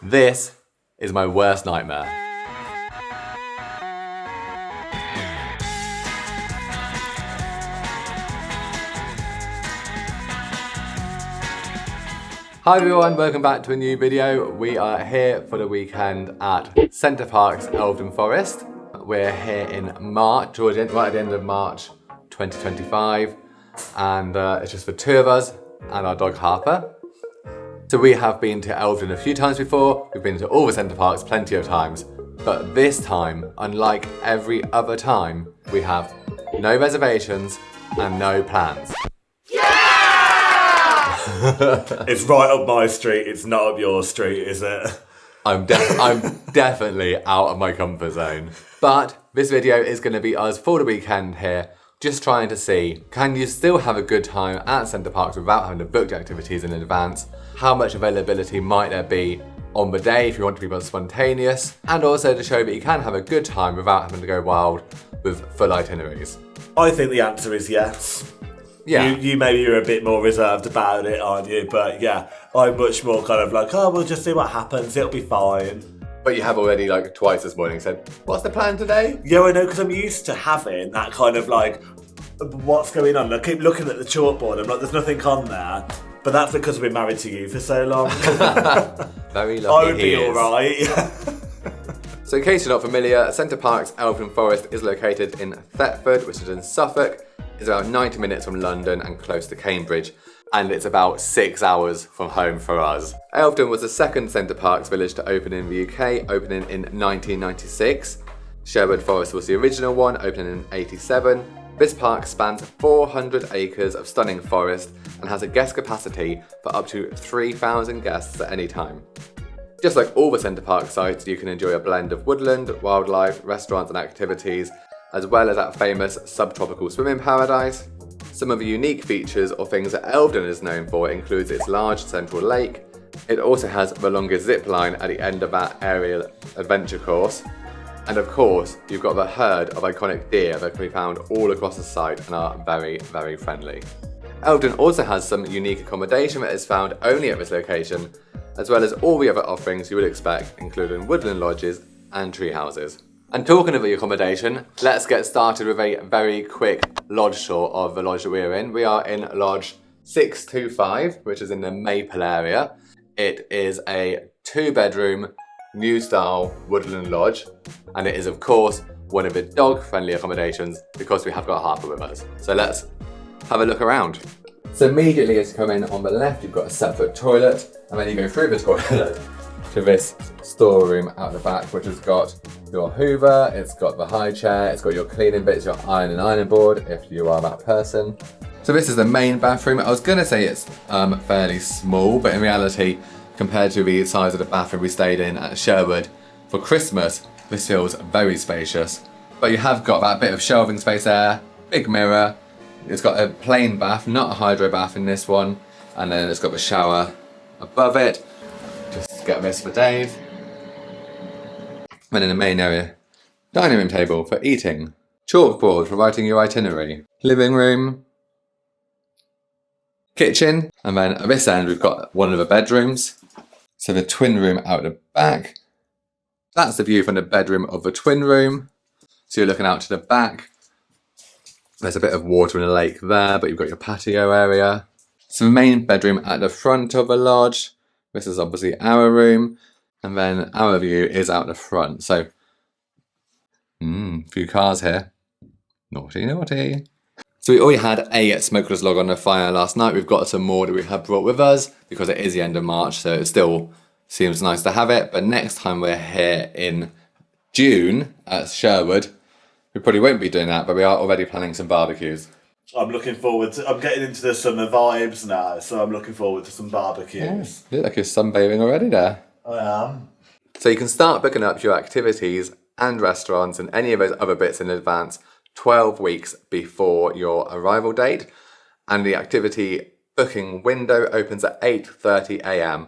This is my worst nightmare. Hi everyone, welcome back to a new video. We are here for the weekend at Center Parcs Elden Forest. We're here in March, right at the end of March 2025, and it's just for two of us and our dog Harper. So we have been to Elden a few times before, we've been to all the Center Parcs plenty of times, but this time, unlike every other time, we have no reservations and no plans. It's right up my street, it's not up your street, is it? I'm definitely out of my comfort zone. But this video is going to be us for the weekend here, just trying to see, can you still have a good time at Center Parcs without having to book the activities in advance? How much availability might there be on the day if you want to be more spontaneous? And also to show that you can have a good time without having to go wild with full itineraries. I think the answer is yes. Yeah. You maybe you're a bit more reserved about it, aren't you? But yeah, I'm much more kind of like, oh, we'll just see what happens, it'll be fine. But you have already like twice this morning said, what's the plan today? Yeah, I know, because I'm used to having that kind of like, what's going on? I keep looking at the chalkboard, I'm like, there's nothing on there. But that's because I've been married to you for so long. Very lucky. I would be alright. So in case you're not familiar, Center Parcs Elden Forest is located in Thetford, which is in Suffolk. It's about 90 minutes from London and close to Cambridge, and it's about 6 hours from home for us. Elden was the second Center Parcs village to open in the UK, opening in 1996. Sherwood Forest was the original one, opening in 87. This park spans 400 acres of stunning forest and has a guest capacity for up to 3,000 guests at any time. Just like all the Center Parcs sites, you can enjoy a blend of woodland, wildlife, restaurants and activities, as well as that famous Subtropical swimming paradise. Some of the unique features or things that Elden is known for includes its large central lake. It also has the longest zip line at the end of that aerial adventure course. And of course, you've got the herd of iconic deer that can be found all across the site and are very, very friendly. Elden also has some unique accommodation that is found only at this location, as well as all the other offerings you would expect, including woodland lodges and tree houses. And talking of the accommodation, let's get started with a very quick lodge tour of the lodge that we're in. We are in Lodge 625, which is in the Maple area. It is a 2-bedroom, new style woodland lodge, and it is of course one of the dog-friendly accommodations because we have got Harper with us. So let's have a look around. So immediately as you come in on the left, you've got a separate toilet, and then you go through the toilet to this storeroom out the back, which has got your hoover, it's got the high chair, it's got your cleaning bits, your ironing board if you are that person. So this is the main bathroom. I was gonna say it's fairly small, but in reality, compared to the size of the bathroom we stayed in at Sherwood for Christmas, this feels very spacious. But you have got that bit of shelving space there, big mirror, it's got a plain bath, not a hydro bath in this one, and then it's got the shower above it. Just get this for Dave. And in the main area, dining room table for eating, chalkboard for writing your itinerary, living room, kitchen, and then at this end we've got one of the bedrooms. So the twin room out the back. That's the view from the bedroom of the twin room. So you're looking out to the back. There's a bit of water in the lake there, but you've got your patio area. So the main bedroom at the front of the lodge. This is obviously our room, and then our view is out the front. So, a few cars here. Naughty, naughty. So we already had a smokeless log on the fire last night. We've got some more that we have brought with us because it is the end of March, so it still seems nice to have it. But next time we're here in June at Sherwood, we probably won't be doing that, but we are already planning some barbecues. I'm looking forward to, I'm getting into the summer vibes now, so I'm looking forward to some barbecues. You look like you're sunbathing already there. I am. So you can start booking up your activities and restaurants and any of those other bits in advance 12 weeks before your arrival date. And the activity booking window opens at 8:30 a.m.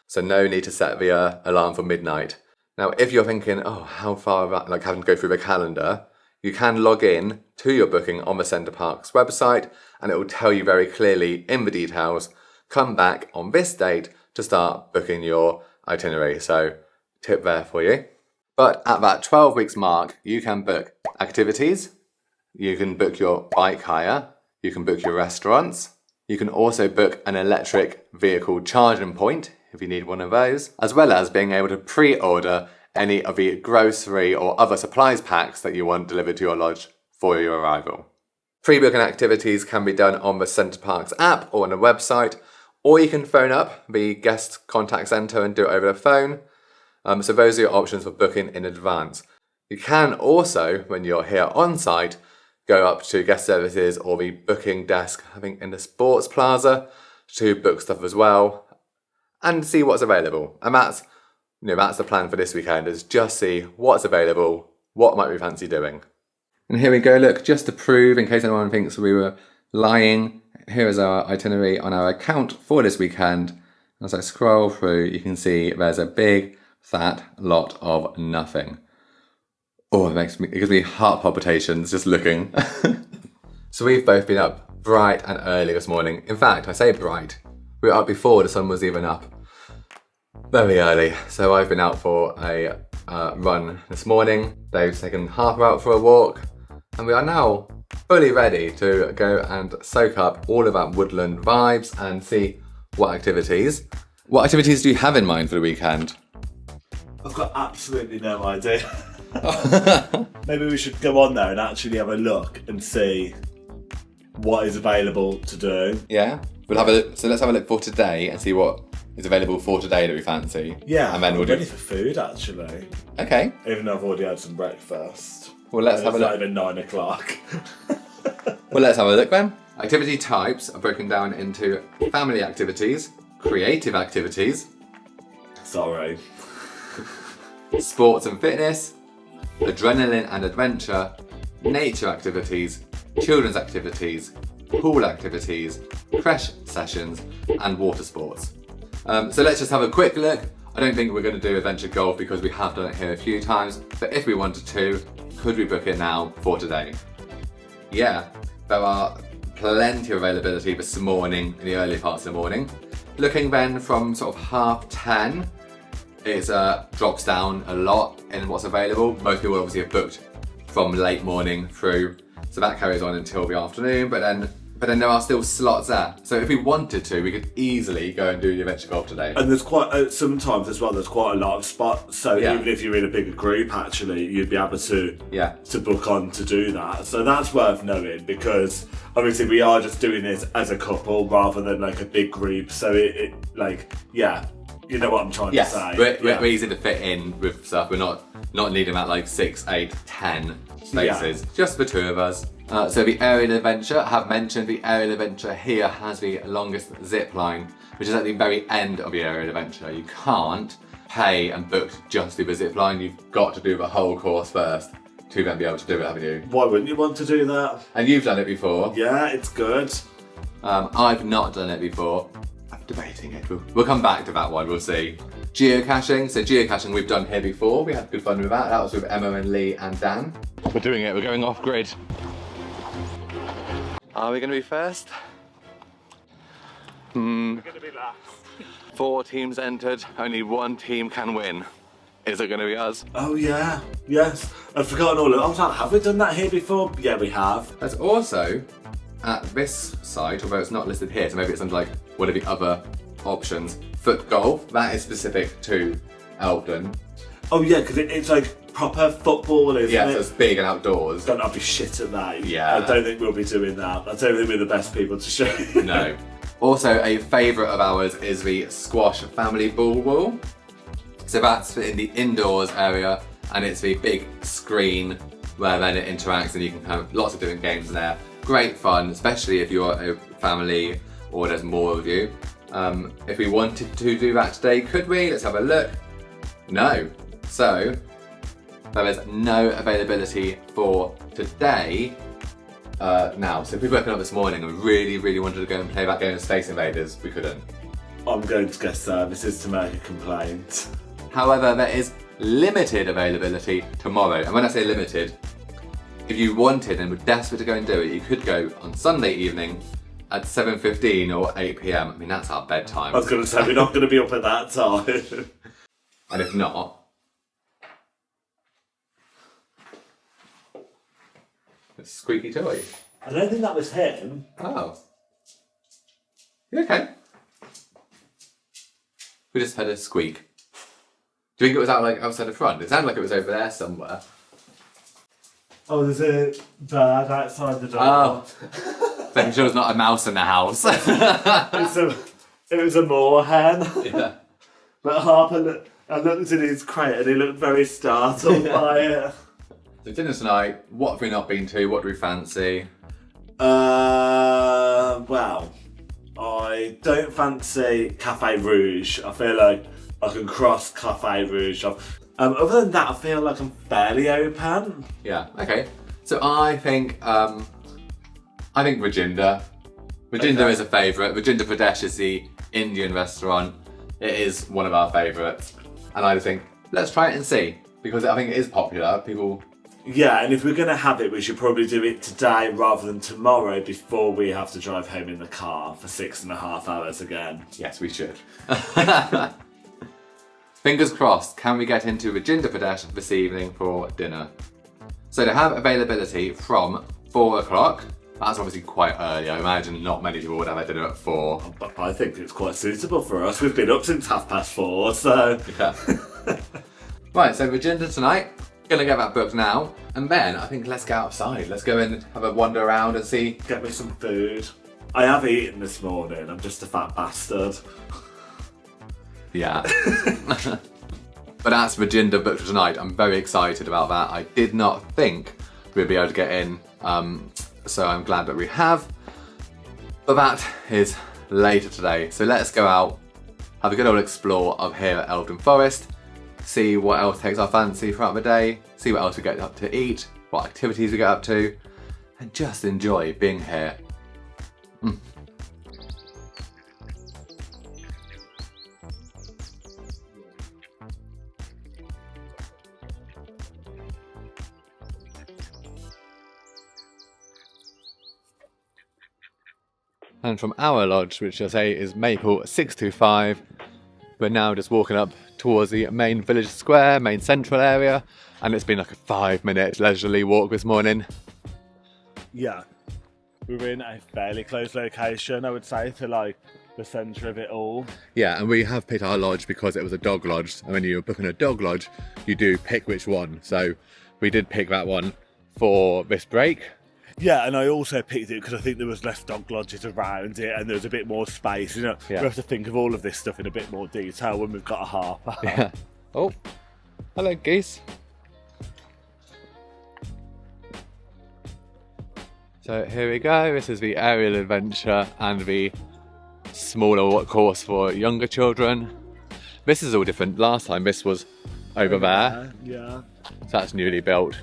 So no need to set the alarm for midnight. Now, if you're thinking, oh, how far about, like having to go through the calendar, you can log in to your booking on the Center Parcs website and it will tell you very clearly in the details, come back on this date to start booking your itinerary, so tip there for you. But at that 12 weeks mark, you can book activities, you can book your bike hire, you can book your restaurants, you can also book an electric vehicle charging point if you need one of those, as well as being able to pre-order any of the grocery or other supplies packs that you want delivered to your lodge for your arrival. Pre-booking activities can be done on the Center Parcs app or on the website, or you can phone up the guest contact centre and do it over the phone. So those are your options for booking in advance. You can also, when you're here on site, go up to guest services or the booking desk, I think in the sports plaza, to book stuff as well and see what's available. And that's the plan for this weekend, is just see what's available, what might we fancy doing. And here we go, look, just to prove, in case anyone thinks we were lying, here is our itinerary on our account for this weekend. As I scroll through, you can see there's a big, fat lot of nothing. Oh, it gives me heart palpitations just looking. So we've both been up bright and early this morning. In fact, I say bright, we were up before the sun was even up. Very early. So I've been out for a run this morning. Dave's taken Harper out for a walk. And we are now fully ready to go and soak up all of our woodland vibes and see what activities do you have in mind for the weekend? I've got absolutely no idea. Maybe we should go on there and actually have a look and see what is available to do. Yeah, so let's have a look for today and see what is available for today that we fancy. Yeah, and then we'll ready for food actually. Okay. Even though I've already had some breakfast. Well, let's have a look. It's not even 9 o'clock. Well, let's have a look then. Activity types are broken down into family activities, creative activities, sports and fitness, adrenaline and adventure, nature activities, children's activities, pool activities, creche sessions, and water sports. So let's just have a quick look. I don't think we're going to do adventure golf because we have done it here a few times, but if we wanted to, could we book it now for today? Yeah, there are plenty of availability this morning, in the early parts of the morning. Looking then from sort of 10:30, it drops down a lot in what's available. Most people obviously have booked from late morning through, so that carries on until the afternoon, but then there are still slots there. So if we wanted to, we could easily go and do the adventure golf today. And there's quite, sometimes as well, there's quite a lot of spots. So even if you're in a bigger group, actually, you'd be able to book on to do that. So that's worth knowing, because obviously we are just doing this as a couple rather than like a big group. So you know what I'm trying to say. We're easy to fit in with stuff. We're not needing that like 6, 8, 10 spaces, just the two of us. So the aerial adventure, I have mentioned the aerial adventure here has the longest zip line, which is at the very end of the aerial adventure. You can't pay and book just do the zip line. You've got to do the whole course first to then be able to do it, haven't you? Why wouldn't you want to do that? And you've done it before. Yeah, it's good. I've not done it before. I'm debating it. We'll come back to that one, we'll see. Geocaching. So geocaching we've done here before. We had good fun with that. That was with Emma and Lee and Dan. We're doing it. We're going off grid. Are we going to be first? We're going to be last. 4 teams entered. Only 1 team can win. Is it going to be us? Oh yeah. Yes. I've forgotten all of it. I was like, have we done that here before? Yeah, we have. There's also, at this site, although it's not listed here, so maybe it's under like one of the other options, foot golf. That is specific to Elveden. Oh yeah, because it's like proper football, isn't it? Yeah, so it's big and outdoors. Don't I'll be shit at that. Yeah. I don't think we'll be doing that. I don't think we're the best people to show. No. Also, a favourite of ours is the squash family ball wall. So that's in the indoors area, and it's the big screen where then it interacts and you can have lots of different games in there. Great fun, especially if you're a family or there's more of you. If we wanted to do that today, could we? Let's have a look. No. So, there is no availability for today now. So if we've woken up this morning and really wanted to go and play that game of Space Invaders, we couldn't. I'm going to guest services to make a complaint. However, there is limited availability tomorrow. And when I say limited, if you wanted and were desperate to go and do it, you could go on Sunday evening at 7:15 or 8 PM. I mean, that's our bedtime. I was going to say, we're not going to be up at that time. And if not, it's a squeaky toy. I don't think that was him. Oh. You okay? We just heard a squeak. Do you think it was out like outside the front? It sounded like it was over there somewhere. Oh, there's a bird outside the door. Oh. Making sure there's not a mouse in the house. It was a moorhen. Yeah. But Harper I looked in his crate and he looked very startled by it. So dinner tonight, what have we not been to? What do we fancy? Well, I don't fancy Cafe Rouge. I feel like I can cross Cafe Rouge off. Other than that, I feel like I'm fairly open. Yeah, okay. So I think Rajinda. Rajinda is a favourite. Rajinda Pradesh is the Indian restaurant. It is one of our favourites. And I think, let's try it and see. Because I think it is popular. People... Yeah, and if we're going to have it, we should probably do it today rather than tomorrow before we have to drive home in the car for 6.5 hours again. Yes, we should. Fingers crossed, can we get into Rajinda Pradesh this evening for dinner? So they have availability from 4 o'clock. That's obviously quite early. I imagine not many people would have their dinner at 4. But I think it's quite suitable for us. We've been up since 4:30, so... Yeah. Right, so Rajinda tonight. Gonna get that booked now. And then I think let's go outside. Let's go and have a wander around and see. Get me some food. I have eaten this morning. I'm just a fat bastard. Yeah. But that's Rajinda booked for tonight. I'm very excited about that. I did not think we'd be able to get in. So I'm glad that we have. But that is later today. So let's go out, have a good old explore of here at Elden Forest, see what else takes our fancy throughout the day, see what else we get up to eat, what activities we get up to, and just enjoy being here. And from our lodge, which I say is Maple 625, we're now just walking up towards the main village square, main central area, and it's been like a 5-minute leisurely walk this morning. Yeah, we're in a fairly close location, I would say, to like the centre of it all. Yeah, and we have picked our lodge because it was a dog lodge, and when you're booking a dog lodge, you do pick which one. So we did pick that one for this break. Yeah, and I also picked it because I think there was less dog lodges around it and there was a bit more space. You know, yeah. We have to think of all of this stuff in a bit more detail when we've got a Harper. Yeah. Oh, hello geese. So here we go. This is the aerial adventure and the smaller course for younger children. This is all different. Last time this was over there. Yeah. So that's newly built.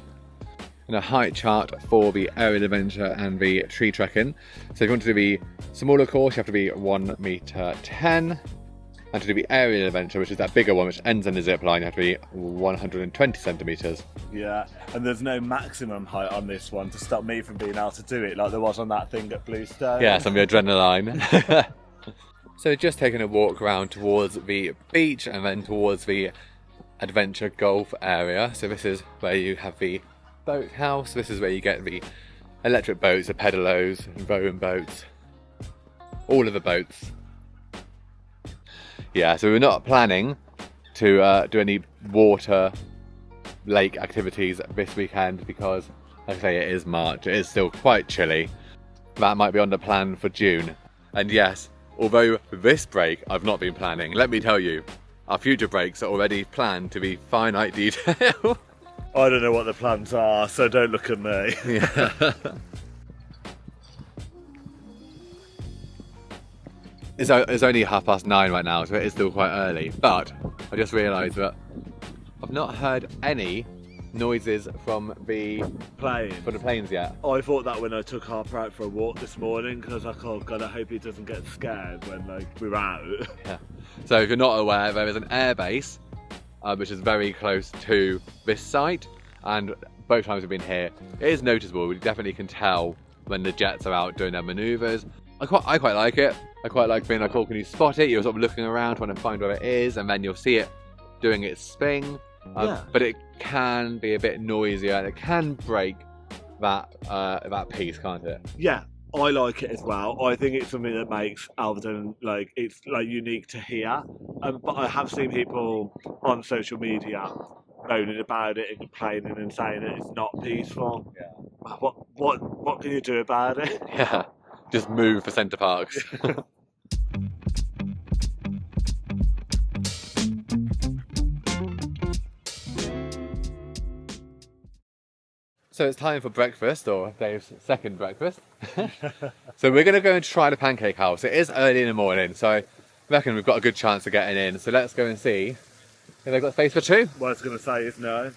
And a height chart for the aerial adventure and the tree trekking. So if you want to do the smaller course, you have to be 1.10 meters. And to do the aerial adventure, which is that bigger one, which ends in the zip line, you have to be 120 centimetres. Yeah, and there's no maximum height on this one to stop me from being able to do it like there was on that thing at Bluestone. Yes, on the adrenaline. So just taking a walk around towards the beach and then towards the adventure golf area. So this is where you have the boat house. This is where you get the electric boats, the pedalos, and rowing boats, all of the boats. Yeah, so we're not planning to do any water lake activities this weekend because, like I say, it is March. It is still quite chilly. That might be on the plan for June. And yes, although this break I've not been planning, let me tell you, our future breaks are already planned to be finite detail. I don't know what the plans are, so don't look at me. Yeah. It's only 9:30 right now, so it is still quite early. But I just realised that I've not heard any noises from the planes yet. I thought that when I took Harper out for a walk this morning, because I was like, oh god, I hope he doesn't get scared when we're out. Yeah. So if you're not aware, there is an airbase which is very close to this site, and both times we've been here, it is noticeable. We definitely can tell when the jets are out doing their manoeuvres. I quite like it. I quite like being like, oh, can you spot it? You're sort of looking around trying to find where it is, and then you'll see it doing its thing, but it can be a bit noisier and it can break that piece, can't it? Yeah, I like it as well. I think it's something that makes Elveden it's unique to here. But I have seen people on social media moaning about it and complaining and saying that it's not peaceful. Yeah. What can you do about it? Yeah, just move for Center Parcs. So it's time for breakfast, or Dave's second breakfast. So we're going to go and try the Pancake House. It is early in the morning, so I reckon we've got a good chance of getting in. So let's go and see if they've got space for two. What I was going to say is no.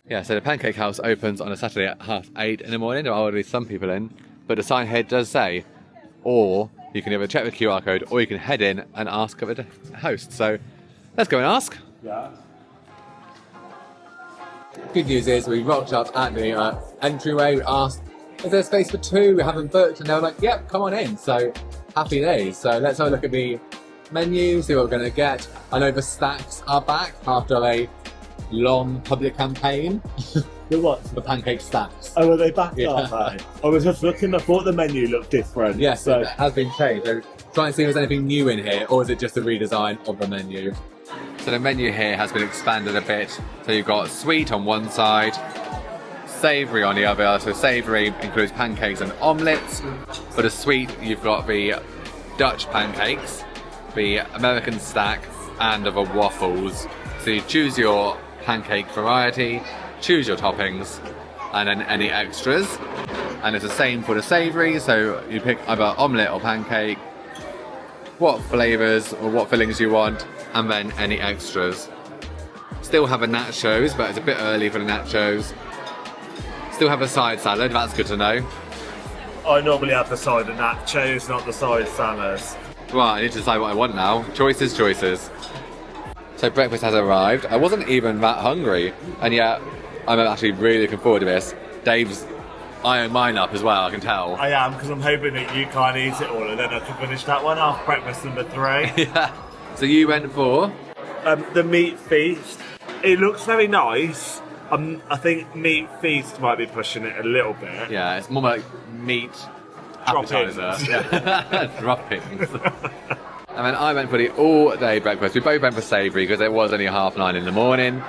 Yeah, so the Pancake House opens on a Saturday at 8:30 in the morning. There are already some people in, but the sign here does say, or you can either check the QR code or you can head in and ask of the host. So let's go and ask. Yeah. Good news is we rocked up at the entryway, we asked, is there space for two? We haven't booked, and they were like, yep, come on in. So happy days. So let's have a look at the menu, see what we're going to get. I know the stacks are back after a long public campaign. The what? The pancake stacks. Oh, are they back? Yeah. Are they? I was just looking, I thought the menu looked different. Yes, so it has been changed. So try and see if there's anything new in here, or is it just a redesign of the menu? So the menu here has been expanded a bit. So you've got sweet on one side, savoury on the other. So savoury includes pancakes and omelettes. For the sweet, you've got the Dutch pancakes, the American stack, and the waffles. So you choose your pancake variety, choose your toppings, and then any extras. And it's the same for the savoury. So you pick either omelette or pancake, what flavours or what fillings you want, and then any extras. Still have a nachos, but it's a bit early for the nachos. Still have a side salad, that's good to know. I normally have the side of nachos, not the side salads. Right, I need to decide what I want now. Choices. So breakfast has arrived. I wasn't even that hungry, and yet I'm actually really looking forward to this. Dave's eyeing mine up as well, I can tell. I am, because I'm hoping that you can't eat it all, and then I can finish that one off. Breakfast number 3. Yeah. So you went for? The meat feast. It looks very nice. I think meat feast might be pushing it a little bit. Yeah, it's more like meat appetizer. Droppings. And then I went for the all-day breakfast. We both went for savoury because it was only 9:30 in the morning.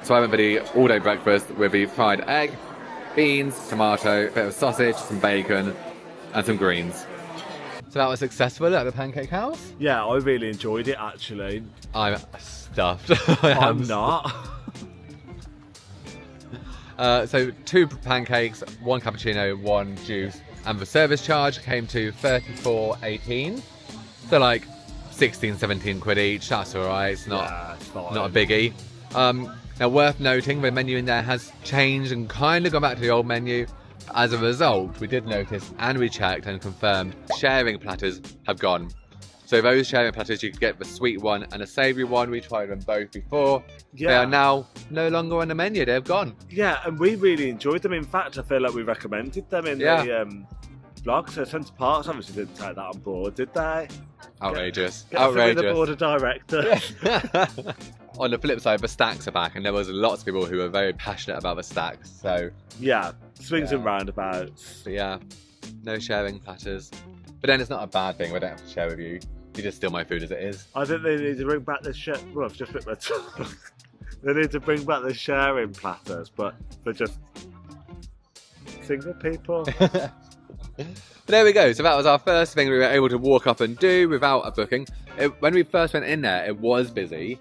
So I went for the all-day breakfast with the fried egg, beans, tomato, a bit of sausage, some bacon, and some greens. So that was successful at the Pancake House? Yeah, I really enjoyed it actually. I'm stuffed. I'm not. So 2 pancakes, 1 cappuccino, 1 juice, and the service charge came to $34.18. So like 16, 17 quid each. That's alright. It's not a biggie. Now worth noting, the menu in there has changed and kind of gone back to the old menu. As a result, we did notice and we checked and confirmed sharing platters have gone. So those sharing platters, you could get the sweet one and a savoury one. We tried them both before. Yeah. They are now no longer on the menu. They've gone. Yeah, and we really enjoyed them. In fact, I feel like we recommended them in the vlog. So Center Parcs obviously didn't take that on board, did they? Outrageous. Outrageous. The board of directors. On the flip side, the stacks are back, and there was lots of people who were very passionate about the stacks. So yeah, swings and roundabouts. But yeah, no sharing platters. But then it's not a bad thing. I don't have to share with you. You just steal my food as it is. I think they need to bring back the well, I've just bit my tongue. They need to bring back the sharing platters, but for just single people. But there we go. So that was our first thing we were able to walk up and do without a booking. When we first went in there, it was busy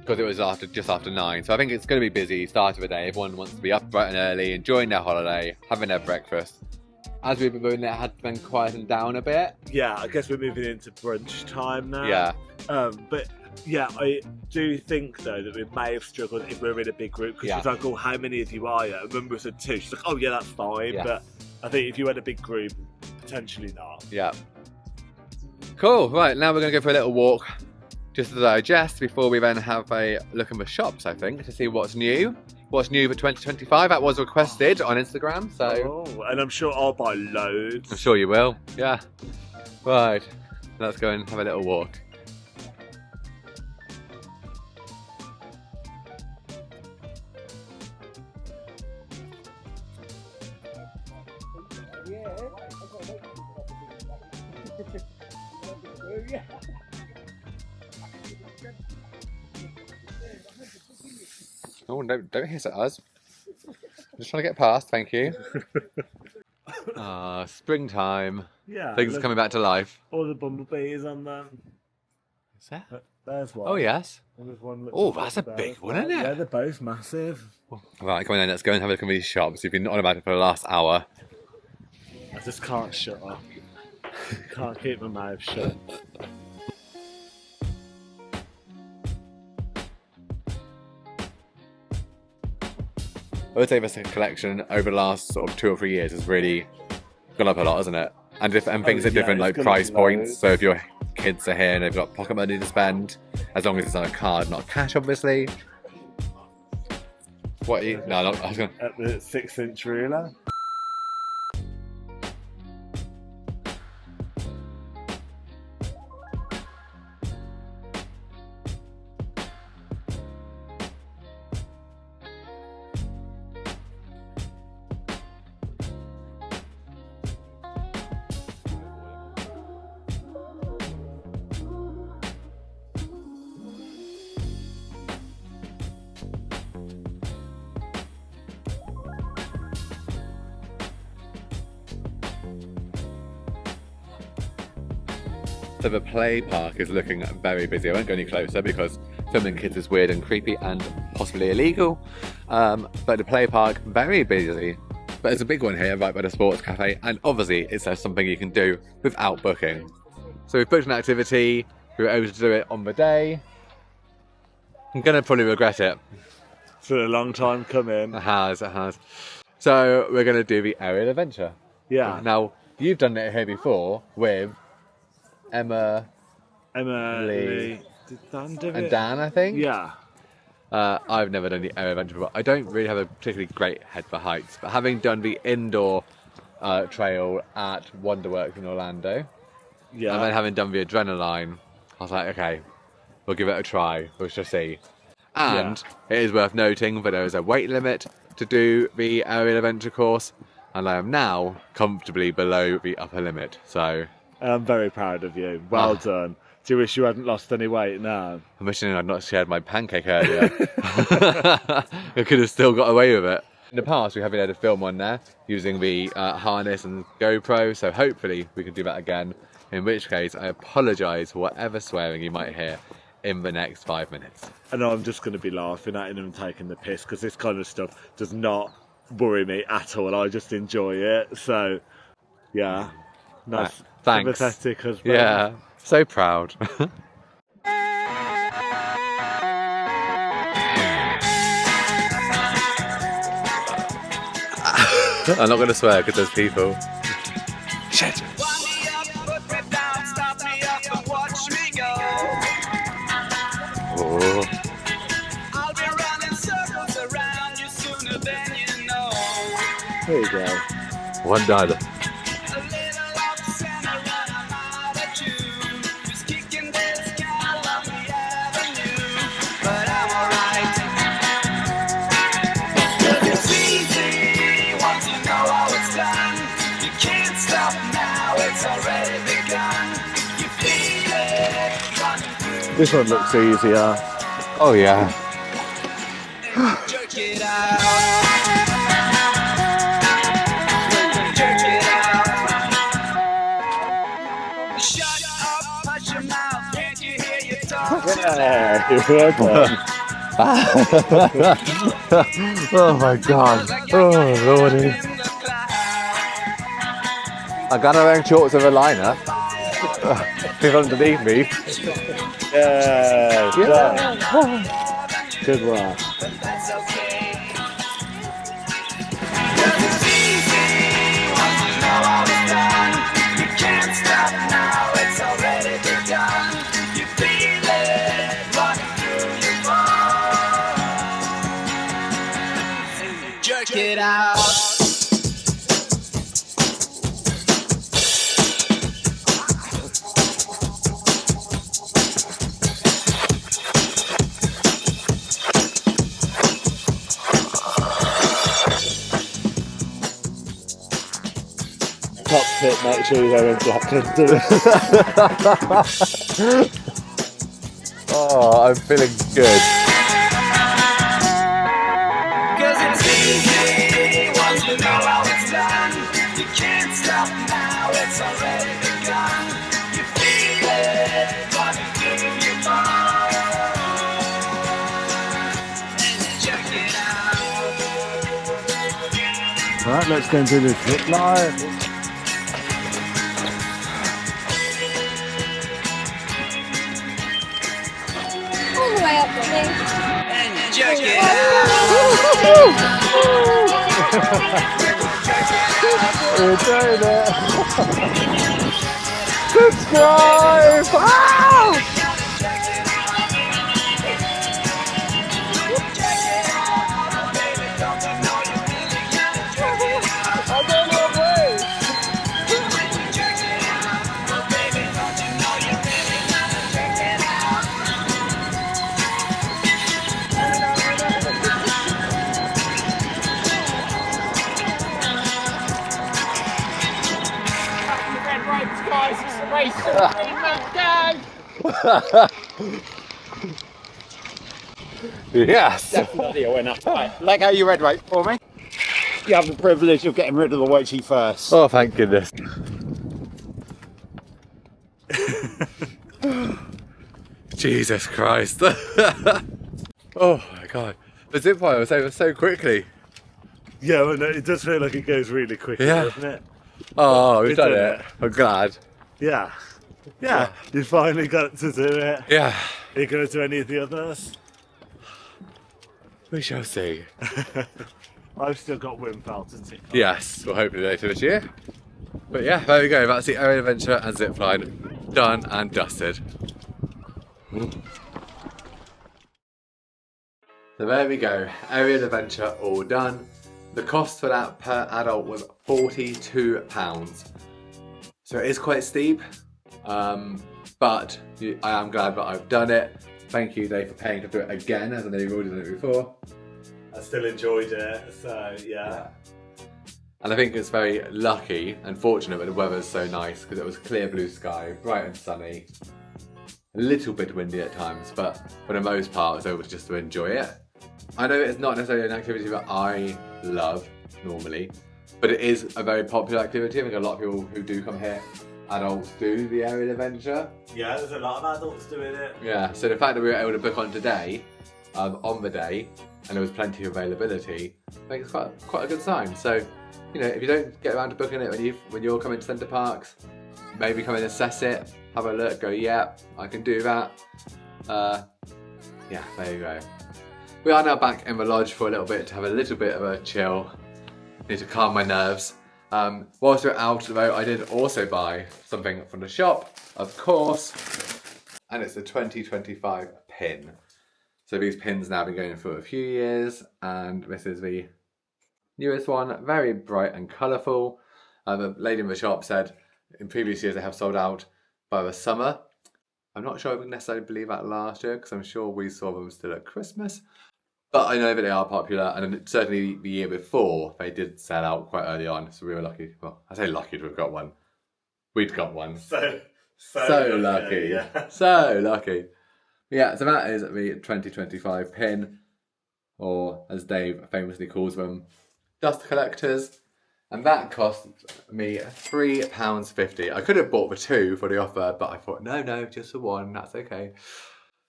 because it was just after 9. So I think it's going to be busy start of the day. Everyone wants to be up bright and early, enjoying their holiday, having their breakfast. As we've been moving, it had been quieting down a bit. Yeah, I guess we're moving into brunch time now. Yeah. But yeah, I do think though that we may have struggled if we were in a big group because she's like, "Oh, how many of you are you?" I remember we said 2. She's like, "Oh yeah, that's fine." Yeah. But I think if you had a big group, potentially not. Yeah. Cool. Right, now we're going to go for a little walk just to digest before we then have a look in the shops, I think, to see what's new. What's new for 2025? That was requested on Instagram, so... Oh, and I'm sure I'll buy loads. I'm sure you will, yeah. Right, let's go and have a little walk. Oh, don't hiss at us. I'm just trying to get past, thank you. Springtime. Yeah. Things are coming back to life. All the bumblebees on them. Is that? There's one. Oh, yes. One Oh, that's a big one, isn't it? Yeah, they're both massive. Right, come on then, let's go and have a look at these shops. You've been on about it for the last hour. I just can't shut up. Can't keep my mouth shut. I would say this collection over the last sort of 2 or 3 years has really gone up a lot, hasn't it? And things at different like price points. So if your kids are here and they've got pocket money to spend, as long as it's on a card, not cash, obviously. What are you? No, I was going at the 6-inch ruler. So the play park is looking very busy. I won't go any closer because filming kids is weird and creepy and possibly illegal. But the play park, very busy. But there's a big one here right by the sports cafe, and obviously it's something you can do without booking. So we've booked an activity, we were able to do it on the day. I'm gonna probably regret it. It's been a long time coming. It has. So we're gonna do the aerial adventure. Yeah. Now, you've done it here before with Emma, Lee, and Dan, I think. Yeah. I've never done the aerial adventure before. I don't really have a particularly great head for heights, but having done the indoor trail at Wonderworks in Orlando, and then having done the adrenaline, I was like, okay, we'll give it a try. We'll just see. And it is worth noting that there is a weight limit to do the aerial adventure course, and I am now comfortably below the upper limit. So I'm very proud of you. Well done. Do you wish you hadn't lost any weight now? I'm wishing I'd not shared my pancake earlier. I could have still got away with it. In the past, we haven't had a film on there using the harness and GoPro, so hopefully we can do that again. In which case, I apologise for whatever swearing you might hear in the next 5 minutes. And I'm just going to be laughing at him and taking the piss, because this kind of stuff does not worry me at all. I just enjoy it. So, yeah. Nice. Thanks. Sympathetic husband. Yeah, so proud. I'm not going to swear because there's people. Shit. Oh. There you go. $1. This one looks easier. Oh yeah. Oh my god. Oh lordy. I got wearing shorts with a liner. People underneath me. Yeah. Good one. Jerk it out. tip, make sure you go in Breckland, do it. Oh, I'm feeling good. Cause it's easy once you know how it's done. You can't stop now, it's already begun. You feel it running through your mind. And you check it out. Right, let's go and do the zip line. All the way up the thing. And you check it out. We're doing it. Subscribe! Ah! Yes. Definitely a winner. Right, leg how you red right for me. You have the privilege of getting rid of the white sheet first. Oh, thank goodness. Jesus Christ. Oh my God. The zip line was over so quickly. Yeah, well, no, it does feel like it goes really quickly, Yeah. doesn't it? Oh, we've done it. I'm glad. Yeah. Yeah, you finally got to do it. Yeah. Are you going to do any of the others? We shall see. I've still got Wimfell to tick off. Yes, well, hopefully later this year. But yeah, there we go. That's the aerial adventure and zipline done and dusted. So there we go. Aerial adventure all done. The cost for that per adult was £42. So it is quite steep, but I am glad that I've done it. Thank you, Dave, for paying to do it again, as I know you've already done it before. I still enjoyed it, so yeah. And I think it's very lucky and fortunate that the weather's so nice, because it was clear blue sky, bright and sunny, a little bit windy at times, but for the most part I was able just to enjoy it. I know it's not necessarily an activity that I love normally, but it is a very popular activity. I think a lot of people who do come here, adults, do the aerial adventure. Yeah, there's a lot of adults doing it. Yeah, so the fact that we were able to book on today, on the day, and there was plenty of availability, I think it's quite a good sign. So, you know, if you don't get around to booking it when you're coming to Center Parcs, maybe come and assess it, have a look, go, yeah, I can do that. Yeah, there you go. We are now back in the lodge for a little bit to have a little bit of a chill. Need to calm my nerves. Whilst we're out though, I did also buy something from the shop, of course, and it's a 2025 pin. So these pins now have been going for a few years, and this is the newest one, very bright and colourful. The lady in the shop said in previous years they have sold out by the summer. I'm not sure I would necessarily believe that last year, because I'm sure we saw them still at Christmas. But I know that they are popular, and certainly the year before they did sell out quite early on, so we were lucky. Well, I say lucky to have got one. We'd got one. So lucky. Yeah. So lucky. Yeah, so that is the 2025 pin, or as Dave famously calls them, dust collectors. And that cost me £3.50. I could have bought the two for the offer, but I thought, no, just the one, that's okay.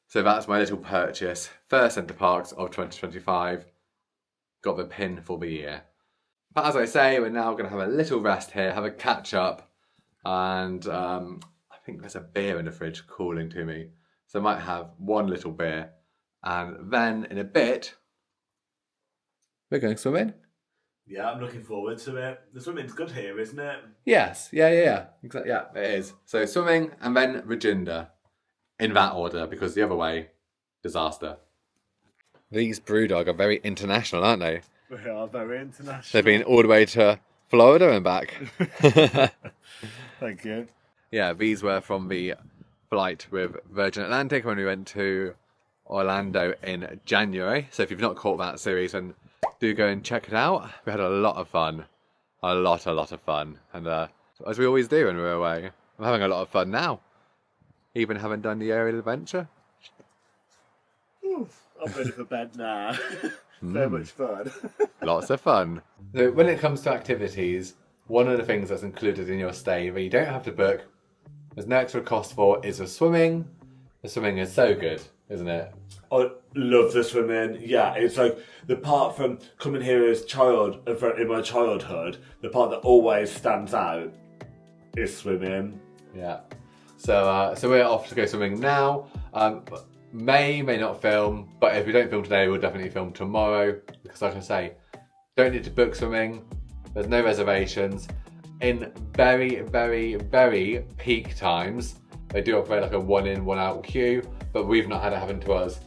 So that's my little purchase. First Center Parcs of 2025. Got the pin for the year. But as I say, we're now going to have a little rest here, have a catch up. And I think there's a beer in the fridge calling to me. So I might have one little beer. And then in a bit, we're going swimming. Yeah, I'm looking forward to it. The swimming's good here, isn't it? Yes, yeah. Exactly, yeah, it is. So swimming and then Rajinda. In that order, because the other way, disaster. These Brewdog are very international, aren't they? We are very international. They've been all the way to Florida and back. Thank you. Yeah, these were from the flight with Virgin Atlantic when we went to Orlando in January. So if you've not caught that series, then do go and check it out. We had a lot of fun. A lot of fun. And as we always do when we're away. I'm having a lot of fun now. Even haven't done the aerial adventure. I'm ready for bed now. So much fun. Lots of fun. So when it comes to activities, one of the things that's included in your stay that you don't have to book, there's no extra cost for, is the swimming. The swimming is so good, isn't it? I love the swimming. Yeah, it's like the part from coming here as in my childhood, the part that always stands out is swimming. Yeah. So we're off to go swimming now. May not film, but if we don't film today, we'll definitely film tomorrow. Because like I say, don't need to book swimming. There's no reservations. In very, very, very peak times, they do operate like a 1 in, 1 out queue, but we've not had it happen to us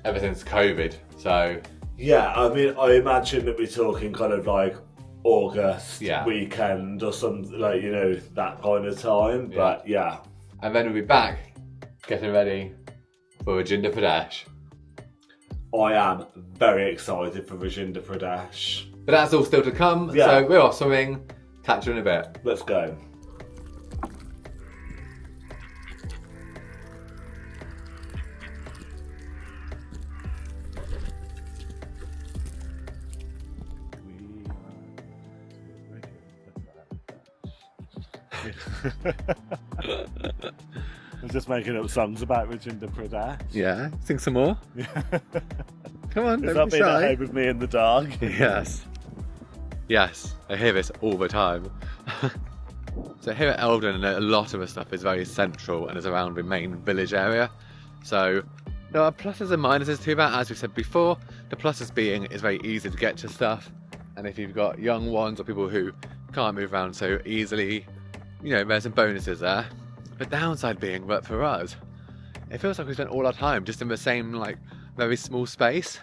ever since COVID. So yeah, I mean, I imagine that we're talking kind of like August weekend or something, like, you know, that kind of time. But yeah. And then we'll be back getting ready for Rajinda Pradesh. I am very excited for Rajinda Pradesh. But that's all still to come, so we're off swimming. Catch you in a bit. Let's go. I'm just making up songs about Rajinda Pradesh. Yeah, sing some more. Come on, don't be shy. shy. At home with me and the dog. Yes. Yes, I hear this all the time. So here at Elden, a lot of the stuff is very central and is around the main village area. So there are pluses and minuses to that, as we said before. The pluses being it's very easy to get to stuff, and if you've got young ones or people who can't move around so easily, you know, there's some bonuses there. The downside being that for us, it feels like we spent all our time just in the same, like, very small space.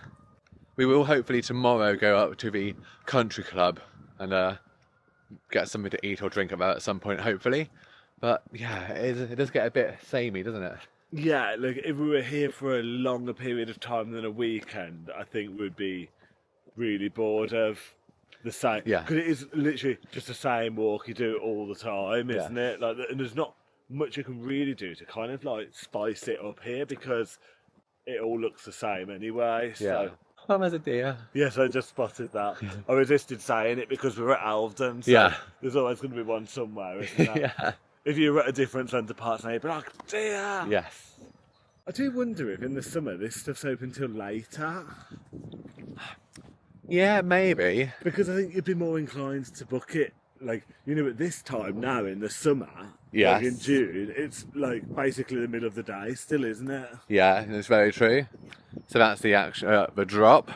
We will hopefully tomorrow go up to the country club and get something to eat or drink at some point, hopefully. But yeah, it does get a bit samey, doesn't it? Yeah, look, if we were here for a longer period of time than a weekend, I think we'd be really bored of the same. Yeah. Because it is literally just the same walk, you do it all the time, isn't it? Like, and there's not much you can really do to kind of like spice it up here because it all looks the same anyway. So. Oh, there's a deer. Yes, I just spotted that. I resisted saying it because we're at Elden, so there's always going to be one somewhere, isn't there? If you were at a different Center Parcs, you'd be like, dear! Yes. I do wonder if in the summer this stuff's open till later. Yeah, maybe. Because I think you'd be more inclined to book it, like, you know, at this time now in the summer, like in June, it's like basically the middle of the day still, isn't it? Yeah, it's very true. So that's the drop.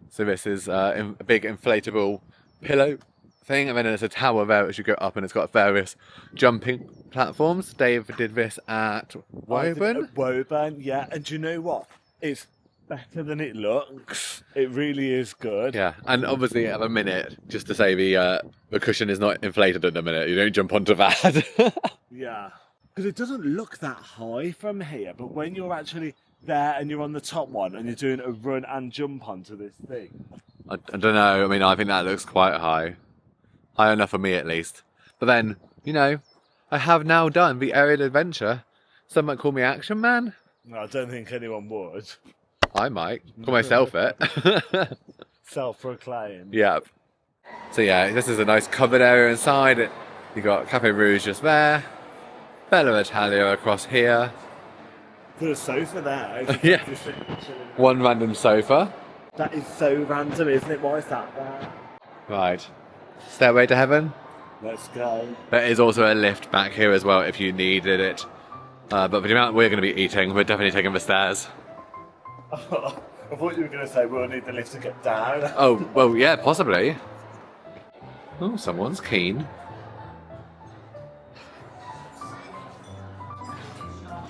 So this is a big inflatable pillow thing, and then there's a tower there as you go up, and it's got various jumping platforms. Dave did this at Woburn. At Woburn, yeah. And do you know what? It's better than it looks. It really is good. Yeah, and obviously at the minute, just to say the cushion is not inflated at the minute. You don't jump onto that. Yeah, because it doesn't look that high from here, but when you're actually there and you're on the top one and you're doing a run and jump onto this thing. I don't know. I mean, I think that looks quite high. High enough for me, at least. But then, you know, I have now done the aerial adventure. Some might call me Action Man. No, I don't think anyone would. I might. Call myself it. Self-proclaimed. Yep. So yeah, this is a nice covered area inside. You got Cafe Rouge just there. Bella Italia across here. Put a sofa there. Yeah. One random sofa. That is so random, isn't it? Why is that there? Right. Stairway to heaven. Let's go. There is also a lift back here as well if you needed it. But for the amount we're going to be eating, we're definitely taking the stairs. I thought you were going to say we'll need the lift to get down. Oh, well, yeah, possibly. Oh, someone's keen.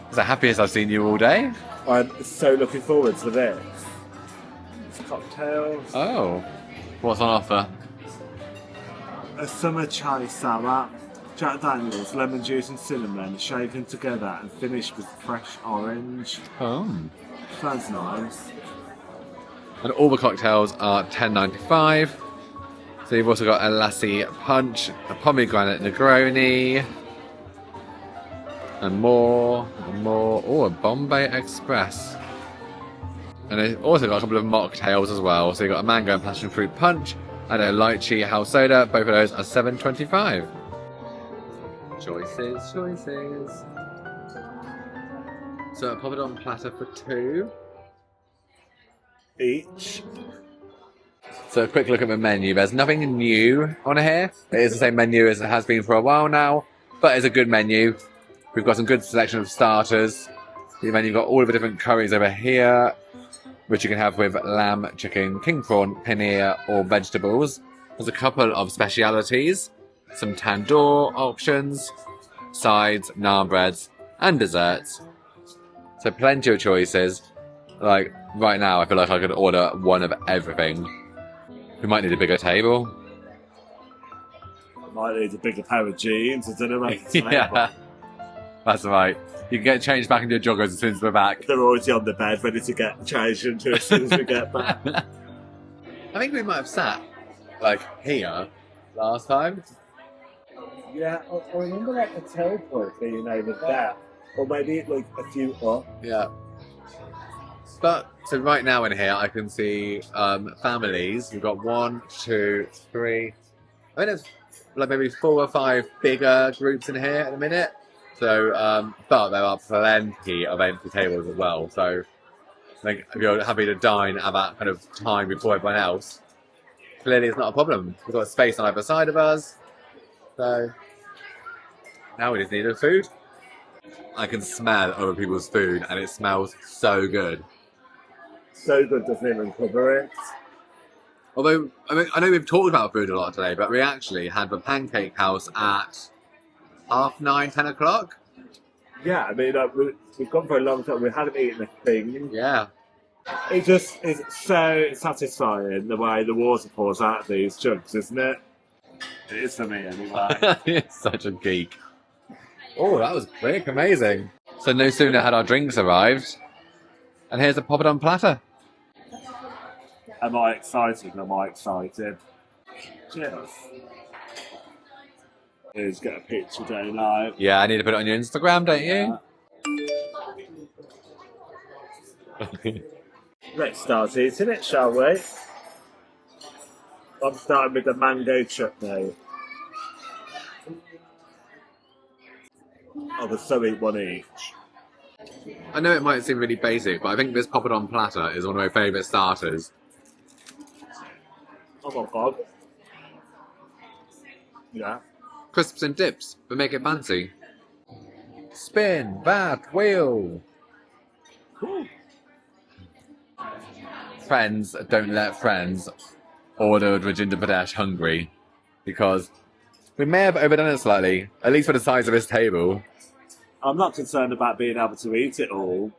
It's the happiest I've seen you all day. I'm so looking forward to this. It's cocktails. Oh. What's on offer? A summer chai sour, Jack Daniels, lemon juice and cinnamon, shaken together and finished with fresh orange. Oh. Sounds nice. And all the cocktails are $10.95. So you've also got a lassi punch, a pomegranate Negroni, and more. Oh, a Bombay Express. And they've also got a couple of mocktails as well. So you've got a mango and passion fruit punch and a lychee house soda. Both of those are $7.25. Choices. So a poppadom platter for 2 each. So a quick look at the menu. There's nothing new on here. It is the same menu as it has been for a while now, but it's a good menu. We've got some good selection of starters. Then you've got all of the different curries over here, which you can have with lamb, chicken, king prawn, paneer, or vegetables. There's a couple of specialities, some tandoor options, sides, naan breads, and desserts. So plenty of choices. Like, right now, I feel like I could order one of everything. We might need a bigger table. Might need a bigger pair of jeans. I don't know. Yeah, that's right. You can get changed back into your joggers as soon as we're back. They're already on the bed, ready to get changed into as soon as we get back. I think we might have sat, like, here last time. Yeah, I remember like the teleport being over there. Or maybe like a few up. Yeah. But, so right now in here, I can see families. We've got 1, 2, 3. I think there's like maybe 4 or 5 bigger groups in here at the minute. So, but there are plenty of empty tables as well. So, like, if you're happy to dine at that kind of time before everyone else, clearly it's not a problem. We've got space on either side of us. So, now we just need the food. I can smell other people's food and it smells so good. So good doesn't even cover it. Although, I mean, I know we've talked about food a lot today, but we actually had the Pancake House at 9:30, 10 o'clock. Yeah, I mean, we've gone for a long time. We hadn't eaten a thing. Yeah. It just is so satisfying the way the water pours out of these jugs, isn't it? It is for me anyway. It's such a geek. Oh, that was quick. Amazing. So no sooner had our drinks arrived, and here's a poppadom platter. Am I excited? Am I excited? Cheers. Let's get a picture, don't I? Yeah, I need to put it on your Instagram, don't you? Yeah. Let's start eating it, shall we? I'm starting with the mango chutney. I would so eat 1 each. I know it might seem really basic, but I think this poppadom platter is one of my favourite starters. Oh my god. Yeah. Crisps and dips, but make it fancy. Spin that wheel. Ooh. Friends don't let friends order Rajinda Pradesh hungry, because we may have overdone it slightly, at least for the size of this table. I'm not concerned about being able to eat it all.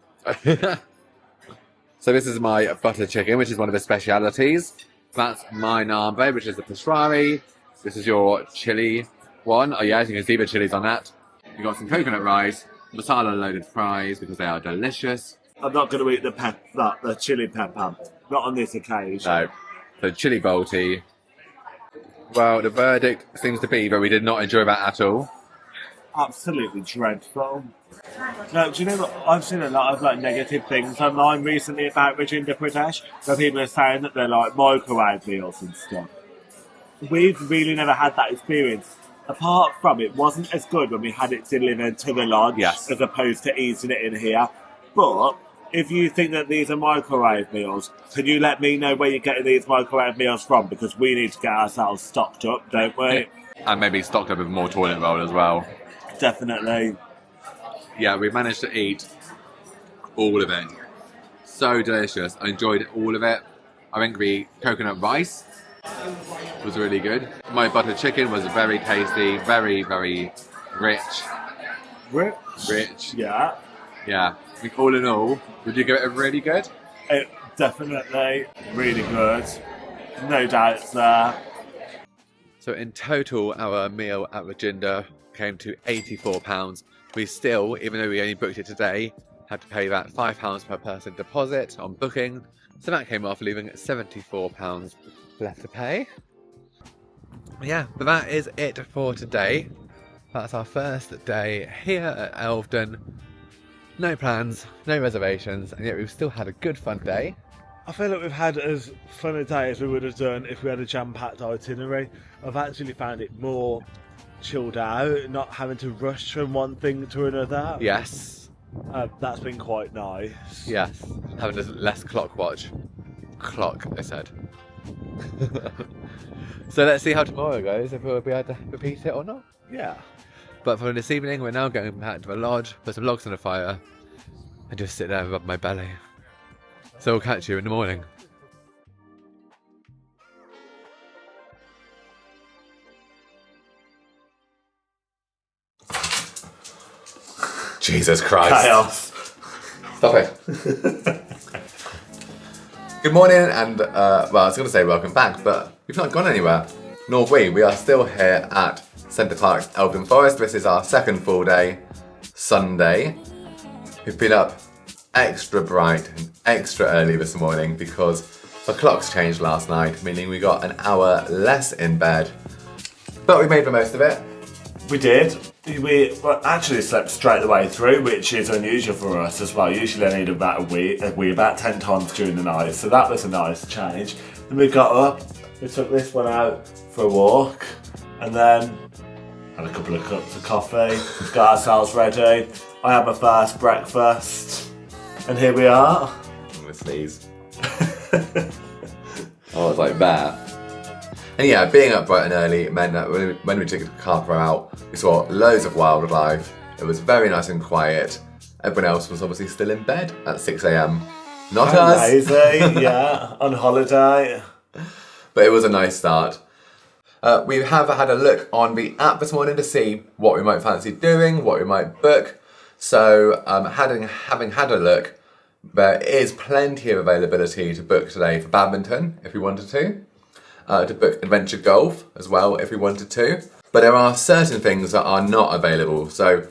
So this is my butter chicken, which is one of the specialities. That's my naan bread, which is the pastrami. This is your chili one. Oh yeah, you can see the chilies on that. You've got some coconut rice, masala loaded fries because they are delicious. I'm not going to eat the chili pepper. Not on this occasion. No. So chili bolty. Well, the verdict seems to be that we did not enjoy that at all. Absolutely dreadful. No, do you know what? I've seen a lot of like negative things online recently about Rajinda Pradesh, where people are saying that they're like microwave meals and stuff. We've really never had that experience. Apart from it wasn't as good when we had it delivered to the lodge, yes, as opposed to eating it in here. But if you think that these are microwave meals, can you let me know where you're getting these microwave meals from? Because we need to get ourselves stocked up, don't we? And maybe stocked up with more toilet roll as well. Definitely. Yeah, we managed to eat all of it. So delicious. I enjoyed all of it. I think the coconut rice was really good. My butter chicken was very tasty, very, very rich. Rich. Yeah. Yeah. I think all in all, would you give it a really good? It definitely really good. No doubts there. So in total, our meal at Rajinda came to £84. We still, even though we only booked it today, had to pay that £5 per person deposit on booking. So that came off, leaving £74 left to pay. Yeah, but that is it for today. That's our first day here at Elveden. No plans, no reservations, and yet we've still had a good fun day. I feel like we've had as fun a day as we would have done if we had a jam-packed itinerary. I've actually found it more chilled out, not having to rush from one thing to another. Yes. That's been quite nice. Yes, having a less clock watch. Clock, I said. So let's see how tomorrow goes, if we'll be able to repeat it or not. Yeah. But for this evening, we're now going back to the lodge, put some logs on the fire, and just sit there and rub my belly. So we'll catch you in the morning. Jesus Christ. Chaos. Stop it. Good morning and, well, I was going to say welcome back, but we've not gone anywhere. Nor have we. We are still here at Center Parcs Elden Forest. This is our second full day, Sunday. We've been up extra bright and extra early this morning because the clocks changed last night, meaning we got an hour less in bed. But we made the most of it. We did. We actually slept straight the way through, which is unusual for us as well. Usually I need about a wee about 10 times during the night, so that was a nice change. Then we got up, we took this one out for a walk, and then had a couple of cups of coffee, got ourselves ready. I had my first breakfast, and here we are. I'm gonna sneeze. Oh, it's like that. And yeah, being up bright and early meant that when we took the car out, we saw loads of wildlife. It was very nice and quiet. Everyone else was obviously still in bed at 6 a.m. Not us. Amazing, yeah, on holiday. But it was a nice start. We have had a look on the app this morning to see what we might fancy doing, what we might book. So having had a look, there is plenty of availability to book today for badminton if we wanted to book adventure golf as well if we wanted to. But there are certain things that are not available. So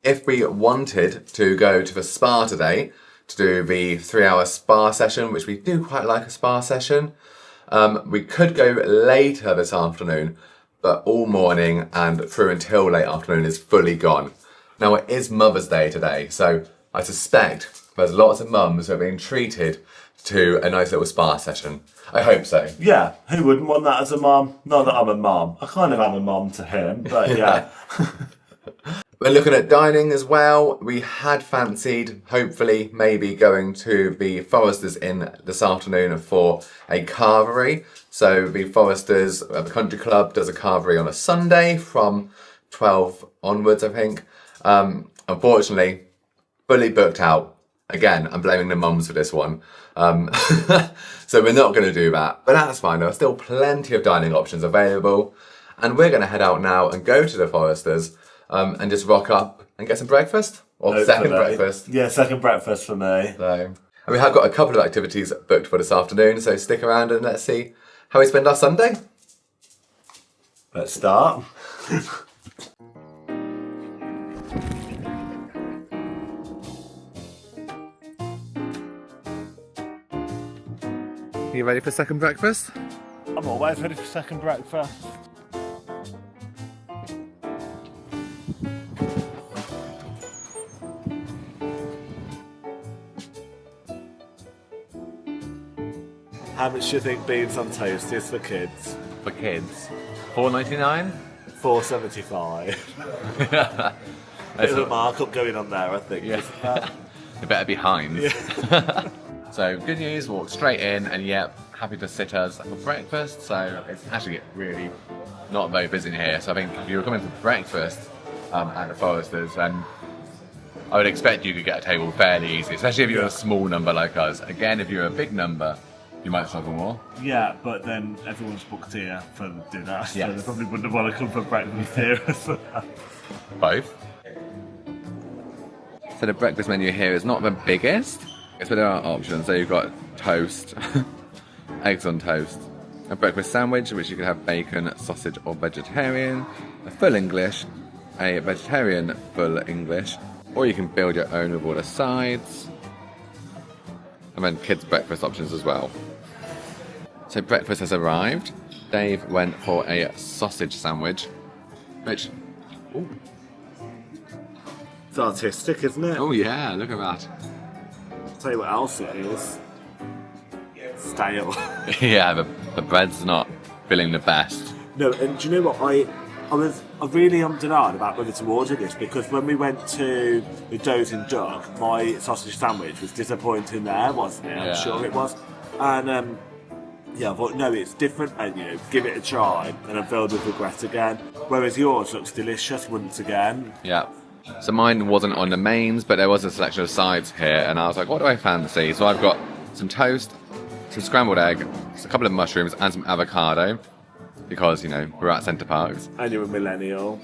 if we wanted to go to the spa today to do the 3-hour spa session, which we do quite like a spa session, we could go later this afternoon, but all morning and through until late afternoon is fully gone. Now it is Mother's Day today, so I suspect there's lots of mums who are being treated to a nice little spa session. I hope so. Yeah, who wouldn't want that as a mum? Not that I'm a mum. I kind of am a mum to him, but yeah. We're looking at dining as well. We had fancied, hopefully, maybe going to the Foresters Inn this afternoon for a carvery. So the Foresters, the country club, does a carvery on a Sunday from 12 onwards, I think. Unfortunately, fully booked out. Again, I'm blaming the mums for this one. So we're not going to do that, but that's fine. There are still plenty of dining options available. And we're going to head out now and go to the Foresters and just rock up and get some breakfast. Or second breakfast. Yeah, second breakfast for me. So, and we have got a couple of activities booked for this afternoon, so stick around and let's see how we spend our Sunday. Let's start. You ready for second breakfast? I'm always ready for second breakfast. How much do you think beans on toast is for kids? For kids? $4.99? $4.75. Bit of a markup going on there, I think. Yeah. It better be Heinz. Yeah. So good news, walk straight in and yep, happy to sit us for breakfast. So it's actually really not very busy in here. So I think if you were coming for breakfast at the Foresters, then I would expect you could get a table fairly easy, especially if you're a small number like us. Again, if you're a big number, you might struggle more. Yeah, but then everyone's booked here for dinner, so yes. They probably wouldn't want to come for breakfast here as well. Both. So the breakfast menu here is not the biggest, but there are options. So you've got toast, eggs on toast, a breakfast sandwich, which you can have bacon, sausage or vegetarian, a full English, a vegetarian full English, or you can build your own with all the sides, and then kids' breakfast options as well. So breakfast has arrived. Dave went for a sausage sandwich, which... Ooh. It's artistic, isn't it? Oh yeah, look at that. I'll tell you what else it is. Stale. Yeah, the bread's not feeling the best. No, and do you know what? I really denied about whether to order this because when we went to the Does and Duck, my sausage sandwich was disappointing there, wasn't it? I'm sure it was. And yeah, I thought, no, it's different menu, give it a try, and I'm filled with regret again. Whereas yours looks delicious once again. Yeah. So mine wasn't on the mains, but there was a selection of sides here, and I was like, what do I fancy? So I've got some toast, some scrambled egg, a couple of mushrooms, and some avocado. Because, you know, we're at Center Parcs. And you're a millennial.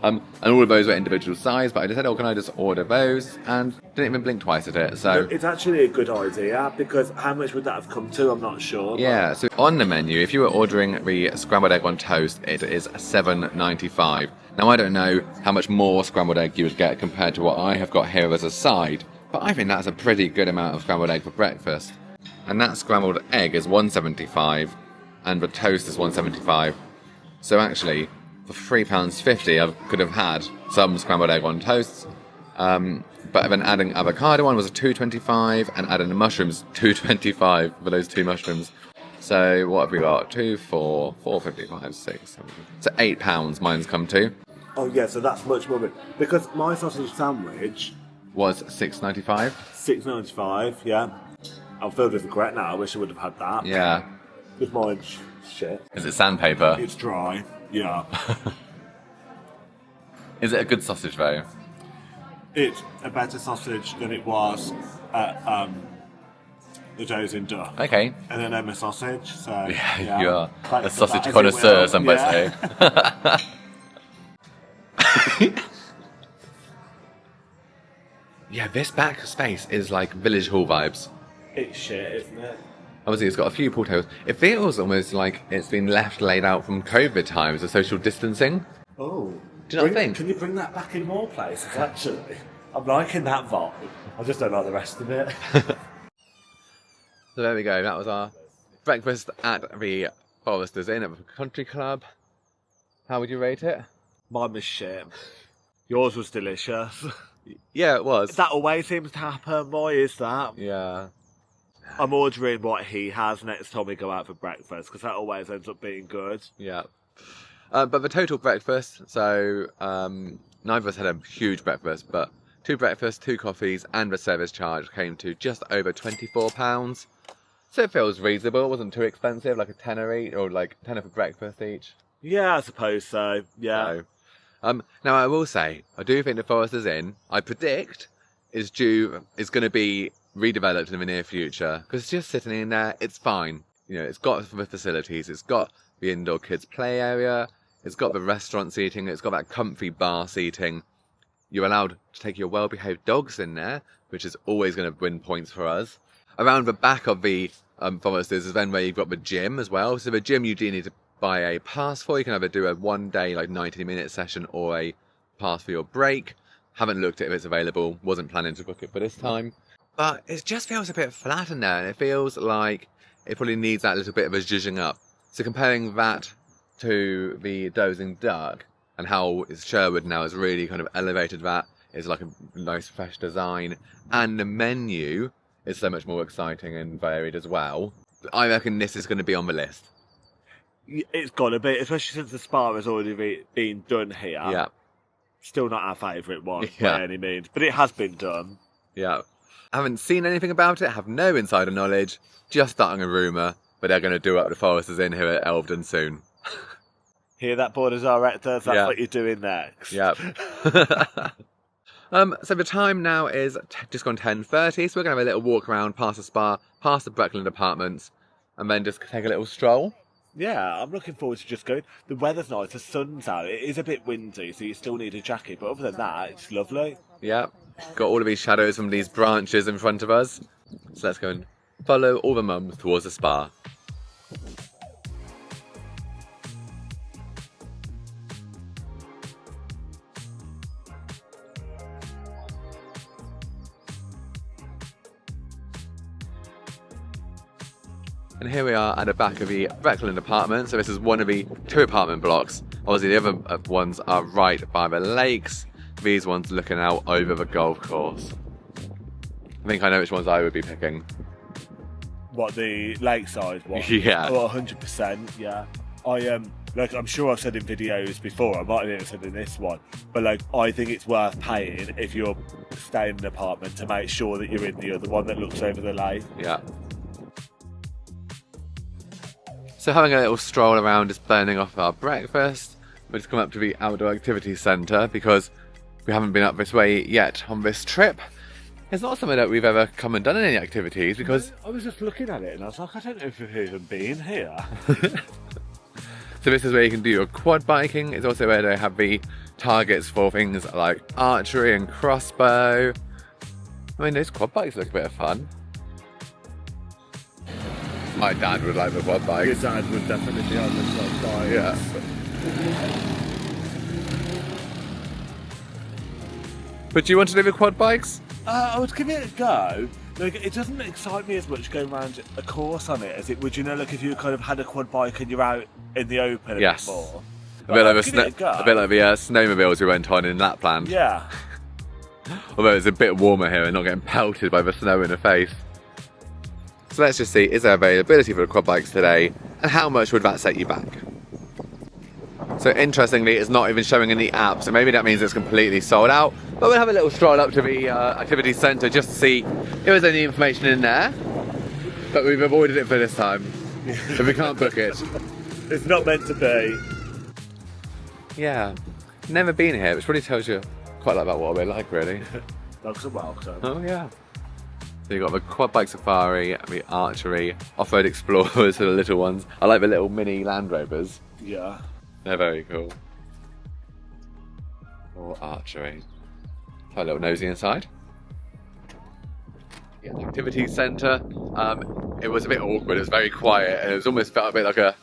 And all of those were individual size, but I just said, oh, can I just order those? And didn't even blink twice at it, so... It's actually a good idea, because how much would that have come to? I'm not sure. Yeah, so on the menu, if you were ordering the scrambled egg on toast, it is $7.95. Now, I don't know how much more scrambled egg you would get compared to what I have got here as a side, but I think that's a pretty good amount of scrambled egg for breakfast. And that scrambled egg is $1.75. And the toast is $1.75. So actually, for £3.50, I could have had some scrambled egg on toast. But then adding avocado on was £2.25, and adding the mushrooms, £2.25 for those two mushrooms. So what have we got? 2, 4, 4.55, 6, 7. So £8 mine's come to. Oh yeah, so that's much more. Because my sausage sandwich was $6.95. $6.95, yeah. I'm filled with regret now. I wish I would have had that. Yeah. With mine's shit. Is it sandpaper? It's dry, yeah. Is it a good sausage though? It's a better sausage than it was at the Does and Duck. Okay. And then I'm a sausage, so... Yeah, you are Thanks a for sausage that, as connoisseur, it some will. might say. Yeah, this back space is like Village Hall vibes. It's shit, isn't it? Obviously, it's got a few pool tables. It feels almost like it's been left laid out from COVID times of social distancing. Oh. Do you not think? Can you bring that back in more places, actually? I'm liking that vibe. I just don't like the rest of it. So there we go. That was our breakfast at the Foresters Inn at the Country Club. How would you rate it? Mine was shit. Yours was delicious. Yeah, it was. That always seems to happen. Why is that? Yeah. I'm ordering what he has next time we go out for breakfast, because that always ends up being good. Yeah. But the total breakfast, so neither of us had a huge breakfast, but 2 breakfasts, 2 coffees, and the service charge came to just over £24. So it feels reasonable. It wasn't too expensive, like a tenner each, or like tenner for breakfast each. Yeah, I suppose so. Yeah. So, now I will say, I do think the Foresters Inn, I predict, is going to be redeveloped in the near future, because it's just sitting in there. It's fine. You know, it's got the facilities. It's got the indoor kids play area. It's got the restaurant seating. It's got that comfy bar seating. You're allowed to take your well-behaved dogs in there, which is always going to win points for us. Around the back of the Foresters is then where you've got the gym as well. So the gym you do need to buy a pass for. You can either do a 1-day, like 90-minute session, or a pass for your break. Haven't looked at if it's available. Wasn't planning to book it for this time. But it just feels a bit flat in there, and it feels like it probably needs that little bit of a zhuzhing up. So comparing that to the Does and Duck, and how Sherwood now has really kind of elevated that, it's like a nice fresh design, and the menu is so much more exciting and varied as well. I reckon this is going to be on the list. It's got to be, especially since the spa has already been done here. Yeah. Still not our favourite one by any means, but it has been done. Yeah. I haven't seen anything about it, have no insider knowledge, just starting a rumour, but they're going to do up the Foresters Inn here at Elveden soon. Hear that, board of directors? That's what you're doing next. Yep. So the time now is just gone 10:30, so we're going to have a little walk around past the spa, past the Breckland apartments, and then just take a little stroll. Yeah, I'm looking forward to just going. The weather's nice, the sun's out. It is a bit windy, so you still need a jacket, but other than that, it's lovely. Yep. Got all of these shadows from these branches in front of us. So let's go and follow all the mums towards the spa. And here we are at the back of the Breckland apartment. So this is one of the 2 apartment blocks. Obviously the other ones are right by the lakes. These ones looking out over the golf course. I think I know which ones I would be picking. What, the lakeside one? Yeah. Oh, 100%, yeah. Like, I'm sure I've said in videos before, I might have said in this one, but like, I think it's worth paying if you're staying in an apartment to make sure that you're in the other one that looks over the lake. Yeah. So having a little stroll around, just burning off our breakfast, we've just come up to the outdoor activity centre because we haven't been up this way yet on this trip. It's not something that we've ever come and done any activities because... I was just looking at it and I was like, I don't know if we've even been here. So this is where you can do your quad biking. It's also where they have the targets for things like archery and crossbow. I mean, those quad bikes look a bit of fun. My dad would like the quad bike. Your dad would definitely be on the quad bike. Yeah. But do you want to do the quad bikes? I would give it a go. Like, it doesn't excite me as much going around a course on it as it would, you know, like if you kind of had a quad bike and you're out in the open Yes. a bit more. A bit like the snowmobiles we went on in Lapland. Yeah. Although it's a bit warmer here and not getting pelted by the snow in the face. So let's just see, is there availability for the quad bikes today and how much would that set you back? So interestingly, it's not even showing in the app, so maybe that means it's completely sold out. But we'll have a little stroll up to the activity centre just to see if there's any information in there. But we've avoided it for this time, so we can't book it. It's not meant to be. Yeah, never been here, which probably tells you quite a lot about what we're like, really. Dogs are welcome. Oh yeah. So you've got the quad bike safari, the archery, off-road explorers for the little ones. I like the little mini Land Rovers. Yeah. They're very cool. Or archery. Have a little nosy inside. Yeah, the activity centre. It was a bit awkward, it was very quiet, and it was almost felt a bit like a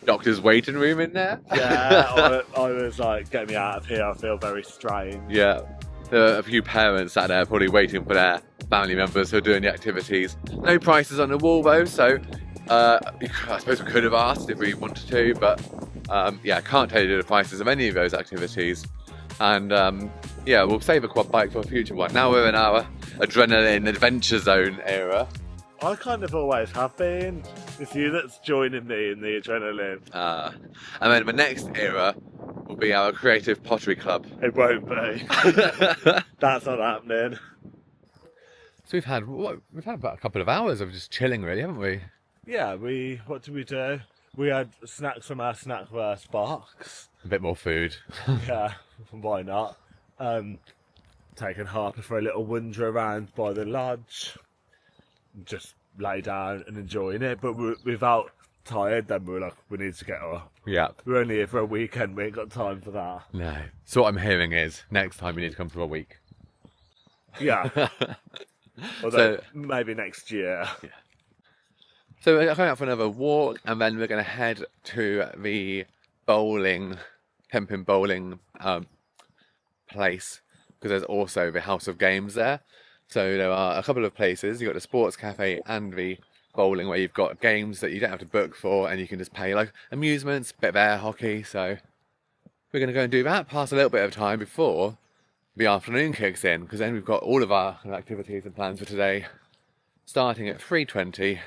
doctor's waiting room in there. Yeah, I was like, get me out of here, I feel very strange. Yeah. There are a few parents sat there probably waiting for their family members who are doing the activities. No prices on the wall though, so I suppose we could have asked if we wanted to, but yeah, I can't tell you the prices of any of those activities. And yeah, we'll save a quad bike for a future one. Now we're in our adrenaline adventure zone era. I kind of always have been. It's you that's joining me in the adrenaline. And then the next era will be our creative pottery club. It won't be. That's not happening. So we've had about a couple of hours of just chilling, really, haven't we? Yeah, what did we do? We had snacks from our Snackverse box. A bit more food. Yeah, why not? Taking Harper for a little wander around by the lodge. Just lay down and enjoying it, but we felt tired then. We were like, we need to get up. Yeah. We're only here for a weekend, we ain't got time for that. No. So what I'm hearing is, next time we need to come for a week. Yeah. Although, maybe next year. Yeah. So we're going out for another walk, and then we're going to head to the Tenpin bowling place, because there's also the House of Games there. So there are a couple of places. You've got the sports cafe and the bowling, where you've got games that you don't have to book for, and you can just pay, like amusements, bit of air hockey. So we're going to go and do that, pass a little bit of time before the afternoon kicks in, because then we've got all of our activities and plans for today, starting at 3:20.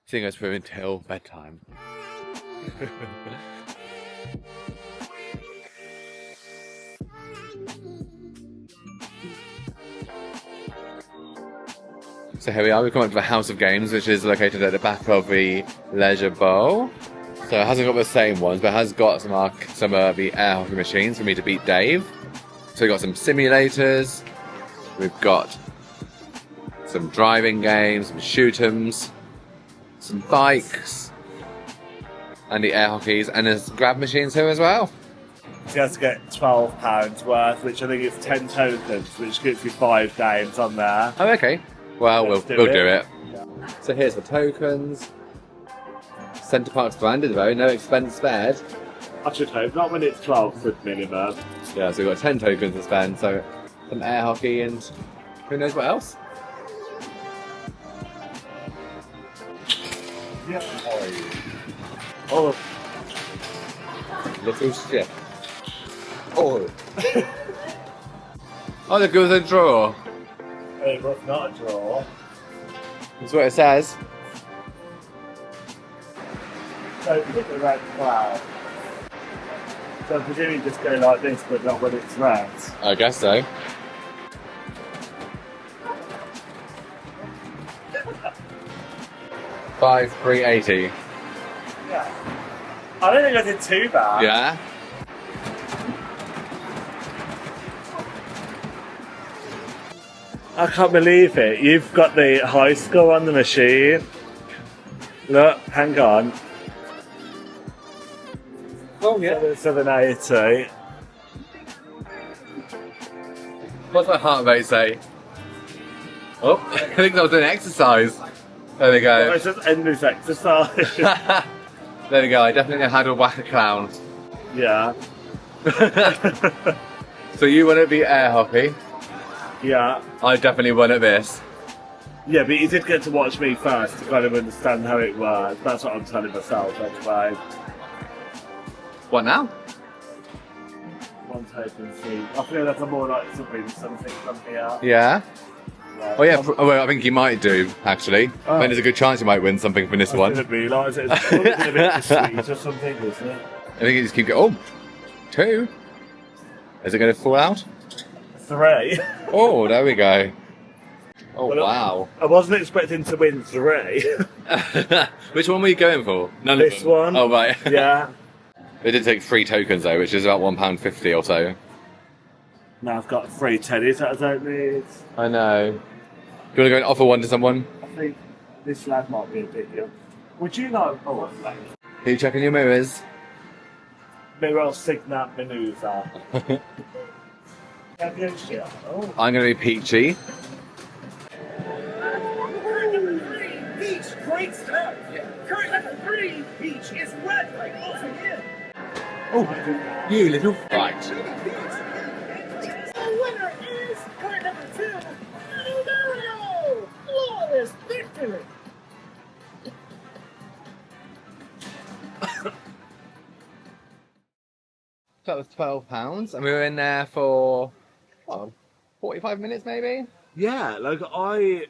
Seeing us through until bedtime. So here we are, we've come up to the House of Games, which is located at the back of the Leisure Bowl. So it hasn't got the same ones, but it has got some of the air hockey machines for me to beat Dave. So we've got some simulators, we've got some driving games, some shoot-'ems, some bikes, and the air hockeys, and there's grab machines here as well. So you have to get £12 worth, which I think is 10 tokens, which gives you 5 games on there. Oh, okay. Well, we'll do it. Yeah. So here's the tokens. Center Parcs branded though, no expense spared. I should hope, not when it's 12 quid minimum. Yeah, so we've got 10 tokens to spend, so some air hockey and who knows what else. Yeah. How are you? Oh. Little shit. Oh. Oh, look, it was a draw. It was not a draw. That's what it says. So pick the red cloud. So I presume you just go like this, but not when it's red. I guess so. $5,380. Yeah. I don't think I did too bad. Yeah. I can't believe it. You've got the high score on the machine. Look, hang on. Oh, yeah. 780. What's my heart rate say? Oh, I think that was an exercise. There we go. It's just endless exercise. There we go. I definitely know how to whack a clown. Yeah. So you want to be air hockey? Yeah. I definitely won at this. Yeah, but you did get to watch me first to kind of understand how it works. That's what I'm telling myself, anyway. What now? One take and see. I feel like I'm more likely to win something from here. Yeah. Right. Oh yeah. Well, I think you might do actually. I think there's a good chance you might win something from this one. I didn't realise it. It's probably a bit sweet or something, isn't it? I think you just keep going. Oh, 2. Is it going to fall out? 3. Oh, there we go. Oh, Well, wow. I wasn't expecting to win 3. Which one were you going for? None This of them. one. Oh, right. Yeah. They did take 3 tokens though, which is about £1.50 or so. Now I've got 3 teddies that I don't need. I know. Do you want to go and offer one to someone? I think this lad might be a bit young. Would you know? Oh, like, Are you checking your mirrors? Mirror Signat Maneuver. Oh. I'm going to be peachy. Beach, great stuff. Current number 3 beach is red like over here. Oh, you little fight. The winner is current number 2. No! Flawless victory. That was £12, and we were in there for 45 minutes maybe. Yeah, like I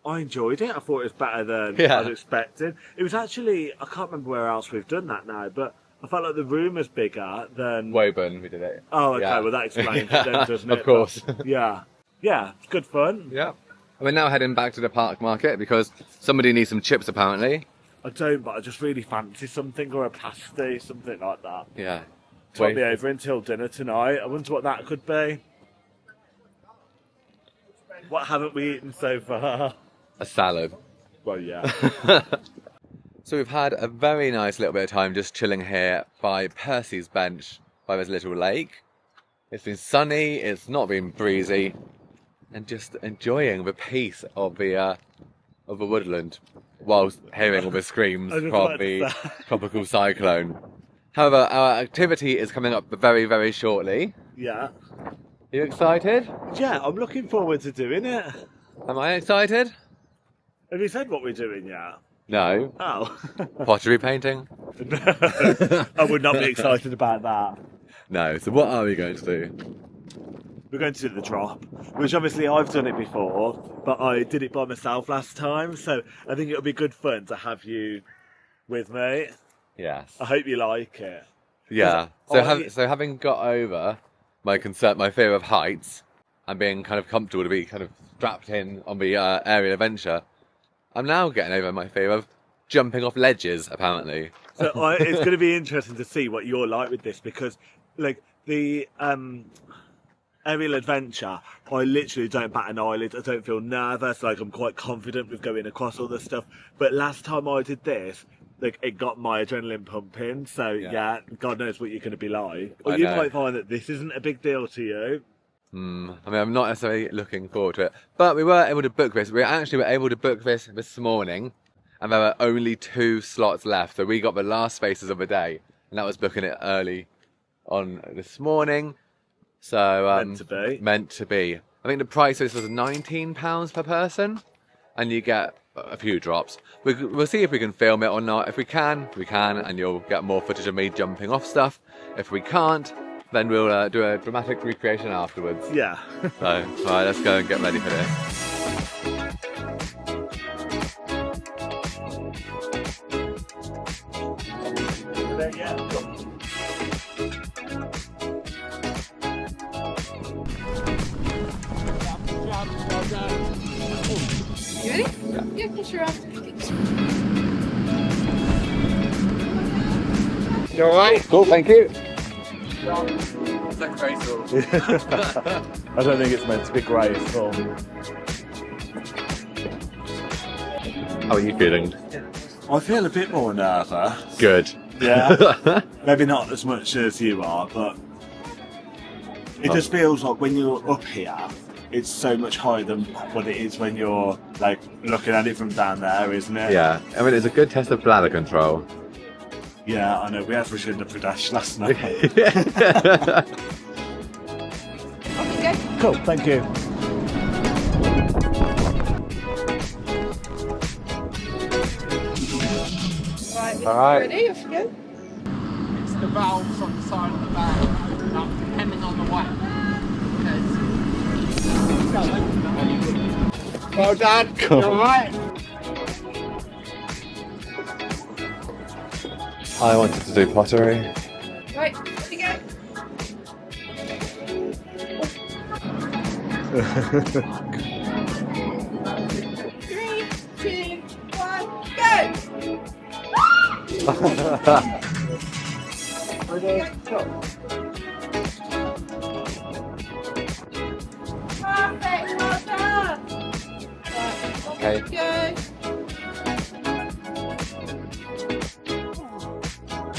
enjoyed it. I thought it was better than I'd expected. It was actually, I can't remember where else we've done that now, but I felt like the room was bigger than... Woburn, we did it. Oh, okay, Yeah. well that explains it then, doesn't it? Of course. But, yeah, it's good fun. Yeah. And we're now heading back to the park market because somebody needs some chips apparently. I don't, but I just really fancy something or a pasty, something like that. Yeah. Won't be over until dinner tonight. I wonder what that could be. What haven't we eaten so far? A salad. Well, yeah. So we've had a very nice little bit of time just chilling here by Percy's bench by this little lake. It's been sunny, it's not been breezy, and just enjoying the peace of the woodland whilst hearing all the screams from the tropical cyclone. However, our activity is coming up very, very shortly. Yeah. Are you excited? Yeah, I'm looking forward to doing it. Am I excited? Have you said what we're doing yet? No. Oh. Pottery painting? I would not be excited about that. No. So what are we going to do? We're going to do the drop, which obviously I've done it before, but I did it by myself last time, so I think it'll be good fun to have you with me. Yes. I hope you like it. Yeah. So having got over my fear of heights, and being kind of comfortable to be kind of strapped in on the aerial adventure, I'm now getting over my fear of jumping off ledges, apparently. So it's going to be interesting to see what you're like with this, because like the aerial adventure, I literally don't bat an eyelid. I don't feel nervous. Like I'm quite confident with going across all this stuff. But last time I did this, like it got my adrenaline pumping. So yeah, God knows what you're going to be like. Or you might find that this isn't a big deal to you. I mean, I'm not necessarily looking forward to it, but we were able to book this. We actually were able to book this morning, and there were only 2 slots left. So we got the last spaces of the day, and that was booking it early on this morning. So Meant to be. I think the price of this was £19 per person, and you get a few drops. We'll see if we can film it or not. If we can, we can, and you'll get more footage of me jumping off stuff. If we can't, then we'll do a dramatic recreation afterwards. Yeah. So, alright, let's go and get ready for this. You ready? Yeah, push her up. You alright? Cool, thank you. It's like graceful. I don't think it's meant to be graceful. How are you feeling? I feel a bit more nervous. Good. Yeah. Maybe not as much as you are, but it just feels like when you're up here, it's so much higher than what it is when you're like looking at it from down there, isn't it? Yeah, I mean, it's a good test of bladder control. Yeah, I know. We had Rajinda Pradesh last night. Okay, Cool, thank you. go. Alright. Ready? Off you go. It's the valves on the side of the bag, depending on the weight. Well done. Cool. You alright? I wanted to do pottery. Right, off you go. Three, two, one, go! Perfect, well done! Right, off Okay. you go.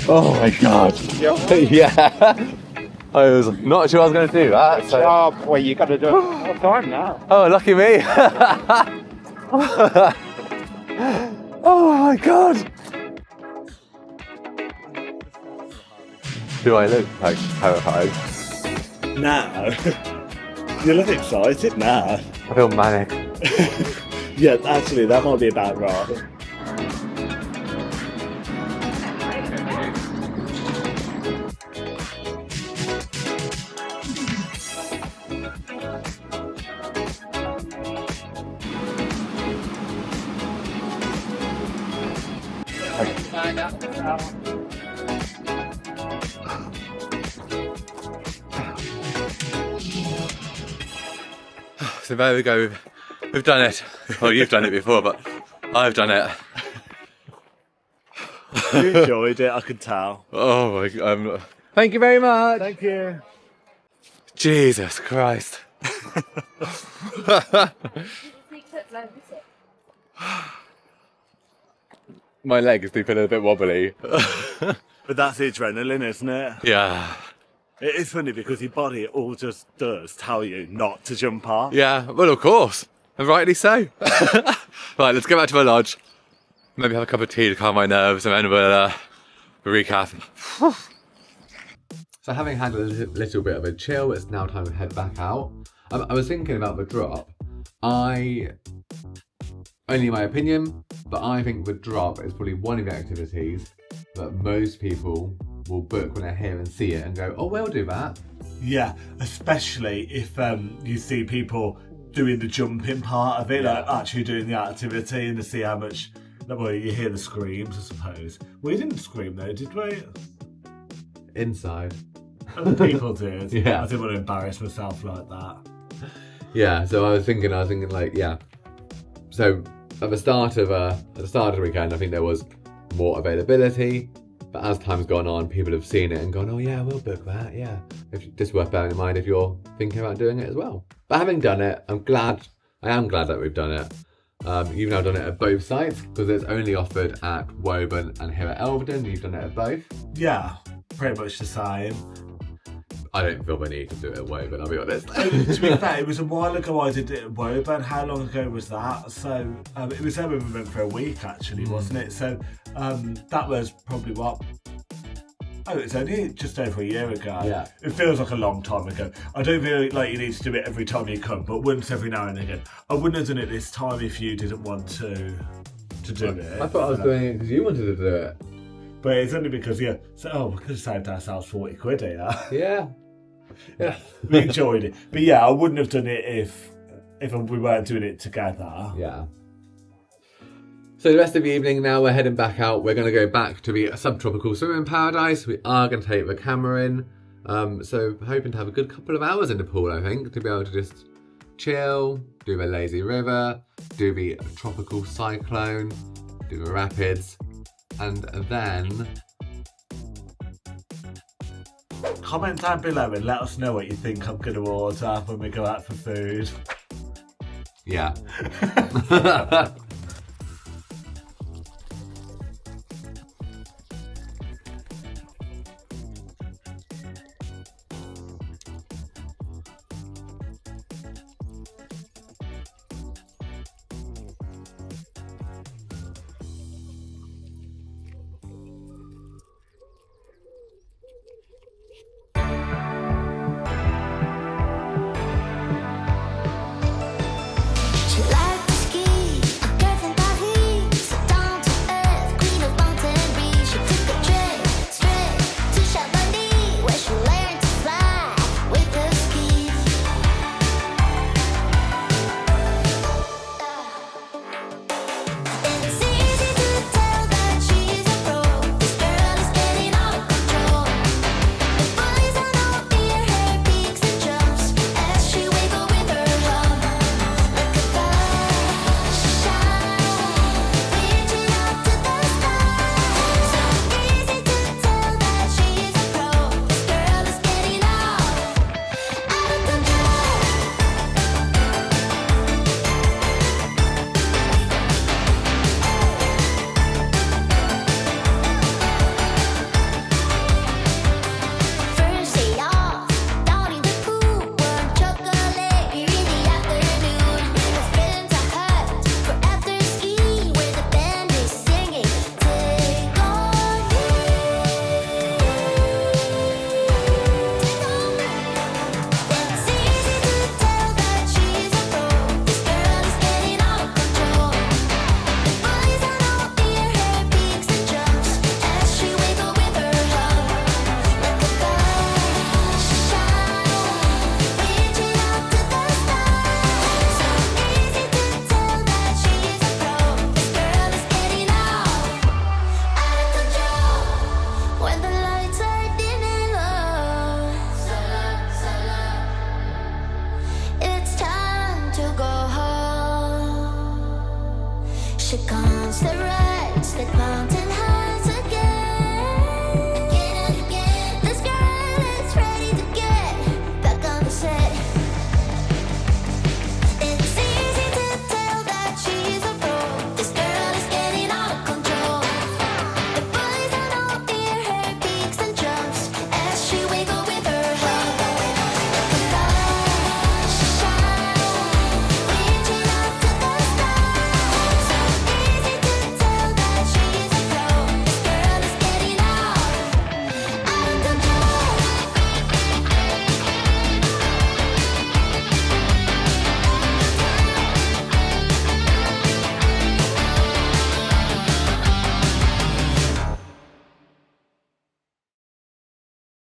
Oh my god. Yeah. I was not sure I was going to do that. So. Oh boy, you got to do it all the time now. Oh, lucky me. Oh my god. Do I look like terrified? No. You look excited now. I feel manic. Yeah, actually, that might be about right. So there we go. We've done it. Well, you've done it before, but I've done it. You enjoyed it, I could tell. Oh my god. Thank you very much. Thank you. Jesus Christ. My leg is feeling a bit wobbly. But that's the adrenaline, isn't it? Yeah. It is funny because your body all just does tell you not to jump off. Yeah, well, of course. And rightly so. Right, let's get back to my lodge. Maybe have a cup of tea to calm my nerves, and then we'll recap. So having had a little bit of a chill, it's now time to head back out. I was thinking about the drop. Only my opinion, but I think the drop is probably one of the activities that most people will book when they hear and see it and go, oh, we'll do that. Yeah, especially if you see people doing the jumping part of it, like actually doing the activity, and to see how much, well, you hear the screams, I suppose. We didn't scream though, did we? Inside. Other people did. Yeah. I didn't want to embarrass myself like that. Yeah, so I was thinking like, yeah. So at the start of the weekend, I think there was more availability, but as time's gone on, people have seen it and gone, oh yeah, we'll book that, yeah. Just worth bearing in mind if you're thinking about doing it as well. But having done it, I am glad that we've done it. You've now done it at both sites, because it's only offered at Woburn and here at Elveden. You've done it at both. Yeah, pretty much the same. I don't feel the need to do it at Woburn, I'll be honest. To be fair, it was a while ago I did it at Woburn. How long ago was that? So it was there when we went for a week actually, wasn't it? So that was probably what, Oh, it's only just over a year ago. Yeah. It feels like a long time ago. I don't feel like you need to do it every time you come, but once every now and again. I wouldn't have done it this time if you didn't want to do it. I thought I was doing it because you wanted to do it. But it's only because, we could have saved ourselves 40 quid here. Yeah. Yeah. We enjoyed it. But yeah, I wouldn't have done it if we weren't doing it together. Yeah. So the rest of the evening now we're heading back out. We're going to go back to the Subtropical Swimming Paradise. We are going to take the camera in. So hoping to have a good couple of hours in the pool, I think, to be able to just chill, do the lazy river, do the tropical cyclone, do the rapids, and then... Comment down below and let us know what you think I'm going to order when we go out for food. Yeah.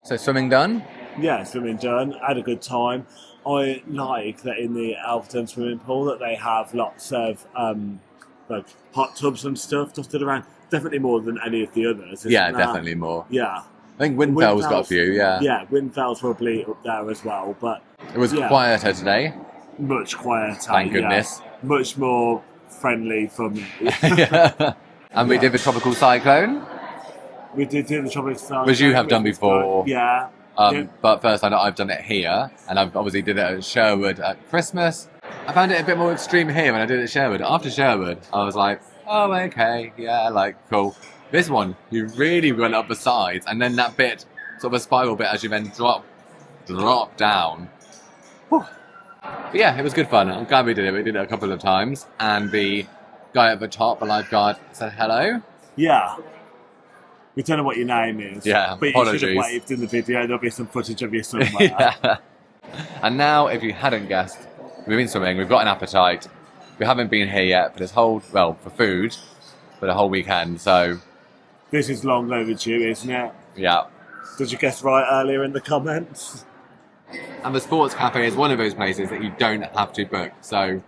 So swimming done? Yeah, swimming done. Had a good time. I like that in the Elveden swimming pool that they have lots of like hot tubs and stuff dotted around. Definitely more than any of the others. Yeah, definitely more. Yeah. I think Windfell's got a few, yeah. Yeah, Windfell's probably up there as well, but... It was quieter today. Much quieter, thank goodness. Yeah. Much more friendly for me. And we did the tropical cyclone. We did do the tropical cyclone. Which you have done before. Yeah. But first I know I've done it here, and I've obviously did it at Sherwood at Christmas. I found it a bit more extreme here when I did it at Sherwood. After Sherwood, I was like, oh, okay, yeah, like, cool. This one, you really run up the sides, and then that bit, sort of a spiral bit, as you then drop down. Whew. But yeah, it was good fun. I'm glad we did it. We did it a couple of times, and the guy at the top, the lifeguard, said hello. Yeah. We don't know what your name is. Yeah, but you apologies. should have waved in the video. There'll be some footage of you somewhere. Yeah. And now, if you hadn't guessed, we've been swimming, we've got an appetite. We haven't been here yet for for food, for the whole weekend, so... This is long overdue, isn't it? Yeah. Did you guess right earlier in the comments? And the sports cafe is one of those places that you don't have to book, so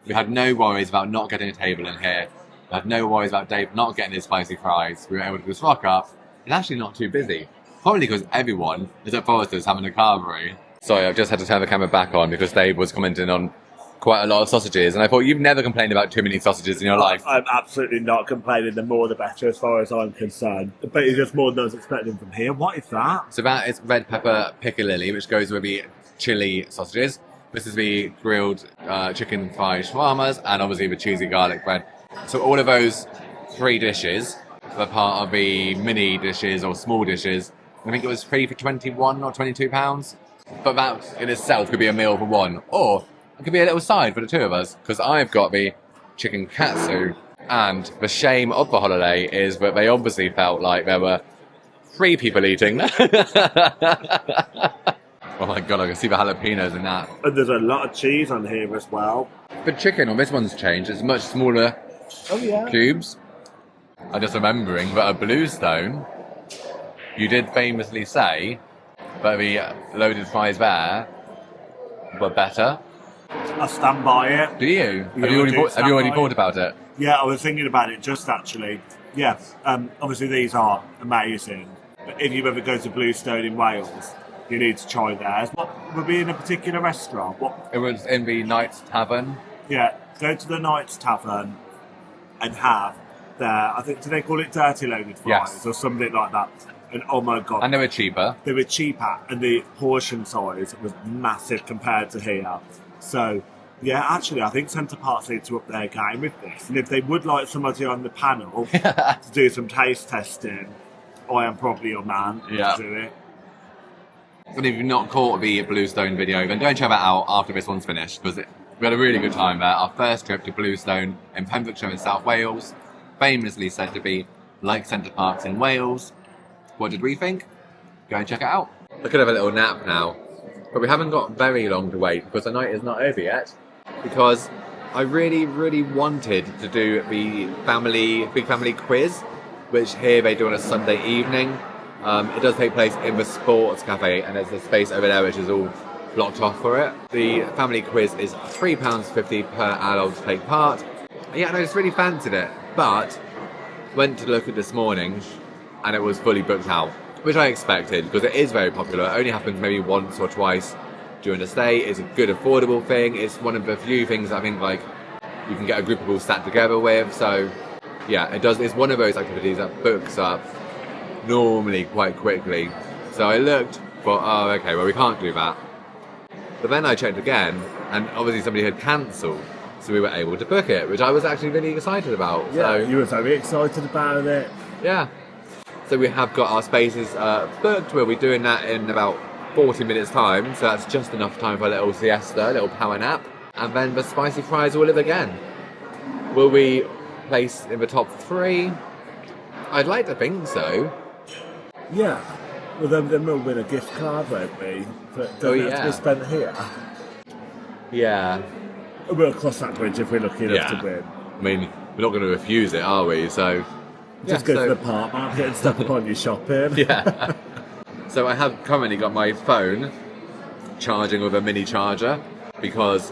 we had no worries about not getting a table in here. We had no worries about Dave not getting his spicy fries. We were able to just rock up. It's actually not too busy. Probably because everyone is at Forester's having a carvery. Sorry, I've just had to turn the camera back on because Dave was commenting on quite a lot of sausages, and I thought, you've never complained about too many sausages in your life. I'm absolutely not complaining. The more the better as far as I'm concerned. But it's just more than I was expecting from here. What is that? So that is red pepper piccalilli, which goes with the chili sausages. This is the grilled chicken fried shawarmas, and obviously the cheesy garlic bread. So all of those 3 dishes were part of the mini dishes or small dishes. I think it was 3 for £21 or £22. But that in itself could be a meal for one, or it could be a little side for the 2 of us, because I've got the chicken katsu, and the shame of the holiday is that they obviously felt like there were 3 people eating. Oh my god, I can see the jalapenos in that. And there's a lot of cheese on here as well. The chicken on this one's changed, it's much smaller cubes. I'm just remembering that at Bluestone, you did famously say that the loaded fries there were better. I stand by it. Do you? Yeah, Have you already thought about it? Yeah, I was thinking about it just actually. Yeah, obviously these are amazing. But if you ever go to Bluestone in Wales, you need to try theirs. What would be in a particular restaurant? What? It was in the Knight's Tavern. Yeah, go to the Knight's Tavern and have their, I think, do they call it dirty loaded fries Yes. or something like that? And oh my god. And they were cheaper. They were cheaper, and the portion size was massive compared to here. So, yeah, actually, I think Center Parcs need to up their game with this. And if they would like somebody on the panel to do some taste testing, I am probably your man to do it. And if you've not caught the Bluestone video, then go and check that out after this one's finished, because we had a really good time there. Our first trip to Bluestone in Pembrokeshire in South Wales, famously said to be like Center Parcs in Wales. What did we think? Go and check it out. I could have a little nap now, but we haven't got very long to wait because the night is not over yet. Because I really, really wanted to do the big family quiz, which here they do on a Sunday evening. It does take place in the sports cafe, and there's a space over there which is all blocked off for it. The family quiz is £3.50 per adult to take part. Yeah, and I just really fancied it, but went to look at this morning and it was fully booked out, which I expected because it is very popular. It only happens maybe once or twice during the stay. It's a good affordable thing. It's one of the few things I think like you can get a group of people sat together with. So yeah, it's one of those activities that books up normally quite quickly. So I looked, thought, oh okay, well we can't do that. But then I checked again, and obviously somebody had cancelled, so we were able to book it, which I was actually really excited about. Yeah, so, you were very excited about it. Yeah. So we have got our spaces booked. We'll be doing that in about 40 minutes time, so that's just enough time for a little siesta, a little power nap, and then the spicy fries will live again. Will we place in the top 3? I'd like to think so. Yeah. Well, then we'll win a gift card, won't we? But doesn't have to be spent here. Yeah. We'll cross that bridge if we're lucky enough to win. I mean, we're not going to refuse it, are we? So just go to the park market and stuff upon your shopping. Yeah. So I have currently got my phone charging with a mini charger because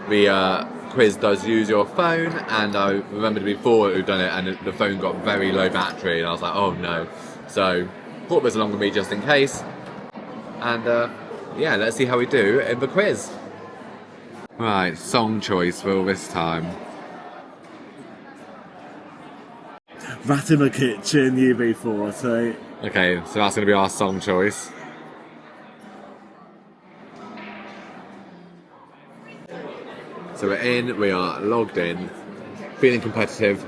the quiz does use your phone, and I remembered before we've done it and the phone got very low battery and I was like, oh no. So brought this along with me just in case, and yeah, let's see how we do in the quiz. Right, song choice for this time. Rat in the Kitchen, UB40. Okay, so that's going to be our song choice. So we're in, we are logged in, feeling competitive.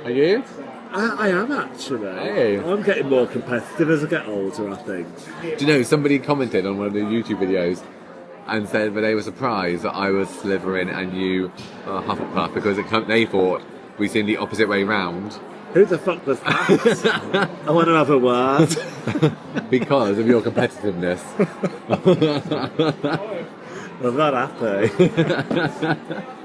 Are you? I am actually. Hey. I'm getting more competitive as I get older, I think. Do you know, somebody commented on one of the YouTube videos and said that they were surprised that I was Slytherin and you are Hufflepuff because they thought we seemed the opposite way round. Who the fuck was that? I want to have a word. Because of your competitiveness. I'm not happy.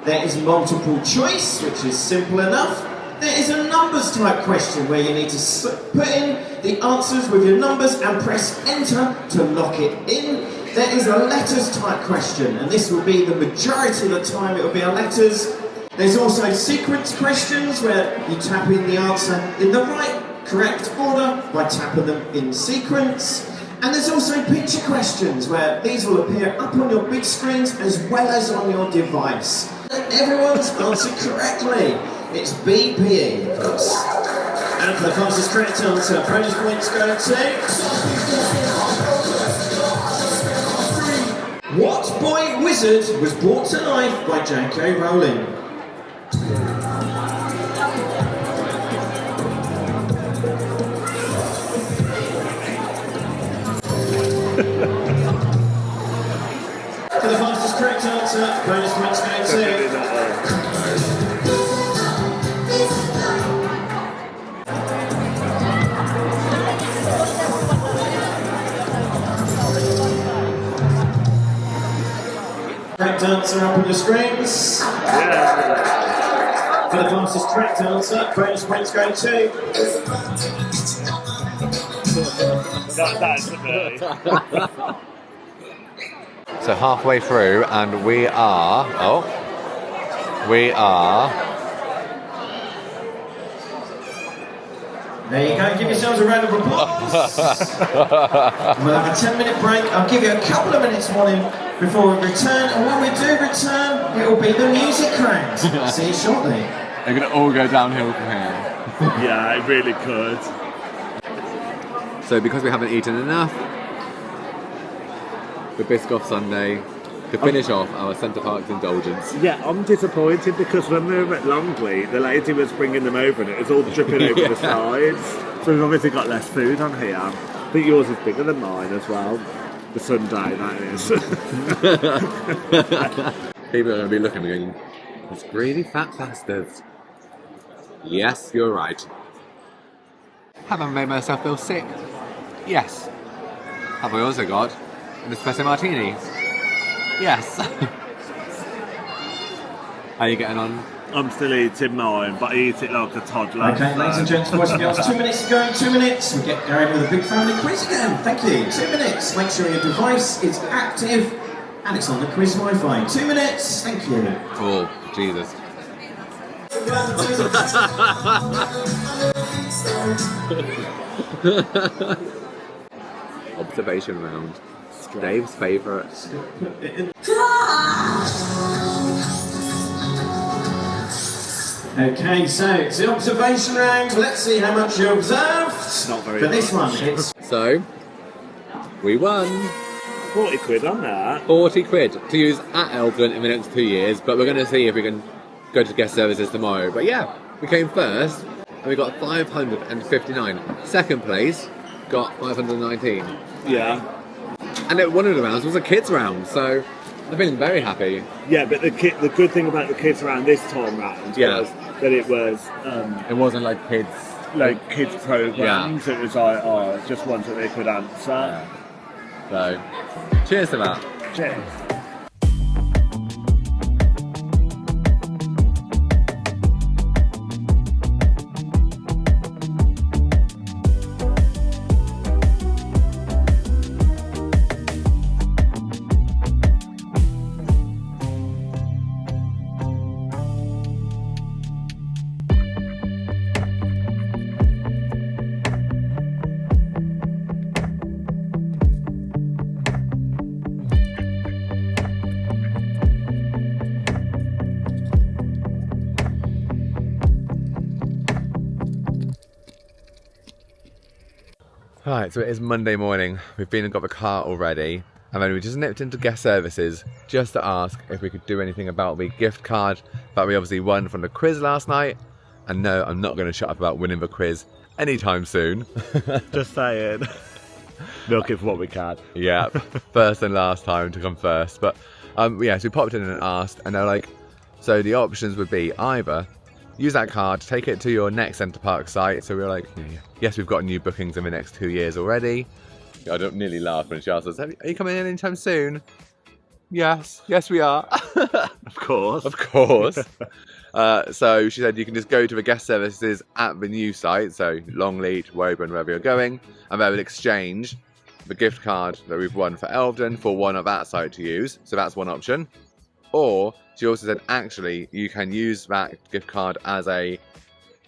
There is multiple choice, which is simple enough. There is a numbers type question where you need to put in the answers with your numbers and press enter to lock it in. There is a letters type question, and this will be the majority of the time it will be a letters. There's also sequence questions where you tap in the answer in the right, correct order by tapping them in sequence. And there's also picture questions where these will appear up on your big screens as well as on your device. And everyone's answered correctly. It's BPE, of course. And for the fastest correct answer, bonus points go to... What boy wizard was brought to life by J.K. Rowling? For the fastest correct answer, bonus points go to... Correct answer up on your screens. Yeah. For the fastest correct answer, bonus points go to... That's a So halfway through, and we are... There you go, give yourselves a round of applause. We'll have a 10-minute break. I'll give you a couple of minutes warning before we return, and when we do return, it will be the music round. See you shortly. They're going to all go downhill from here. Yeah, it really could. So because we haven't eaten enough, the Biscoff Sunday to finish off our Center Parcs indulgence. Yeah, I'm disappointed because when we were at Longley, the lady was bringing them over and it was all dripping over the sides. So we've obviously got less food on here. I think yours is bigger than mine as well. The Sunday, that is. People are going to be looking and going, "It's greedy fat bastards." Yes, you're right. Have I made myself feel sick? Yes. Have I also got an espresso martini? Yes. How are you getting on? I'm still eating mine, but I eat it like a toddler. Okay, ladies and gents, boys and girls, 2 minutes to go, 2 minutes. We get going with a big family quiz again. Thank you. 2 minutes. Make sure your device is active and it's on the quiz Wi-Fi. 2 minutes. Thank you. Oh, Jesus. Observation round. Dave's favourite. Okay, so it's the observation round. Let's see how much you observed. Not very For this much. one, it's... So, we won 40 quid on that. 40 quid to use at Elden in the next 2 years, but we're going to see if we can go to guest services tomorrow. But yeah, we came first and we got 559. Second place got 519. Yeah. And one of the rounds was a kids round, so I'm feeling very happy. Yeah, but the good thing about the kids around this time round was that it was... it wasn't like kids... Like kids programs. Yeah. It was like, just ones that they could answer. Yeah. So, cheers to that. Cheers. Right, so it is Monday morning. We've been and got the car already, and then we just nipped into guest services just to ask if we could do anything about the gift card that we obviously won from the quiz last night. And no, I'm not going to shut up about winning the quiz anytime soon. Just saying. Milking for what we can. Yeah, first and last time to come first. But yeah, so we popped in and asked, and they're like, so the options would be either use that card, take it to your next Center Parcs site. So we were like, yes, we've got new bookings in the next 2 years already. I don't nearly laugh when she asked us, are you coming in anytime soon? Yes, we are. Of course. Of course. So she said you can just go to the guest services at the new site, so Longleat, Woburn, wherever you're going, and they will exchange the gift card that we've won for Elveden for one of that site to use. So that's one option. Or she also said, actually, you can use that gift card as a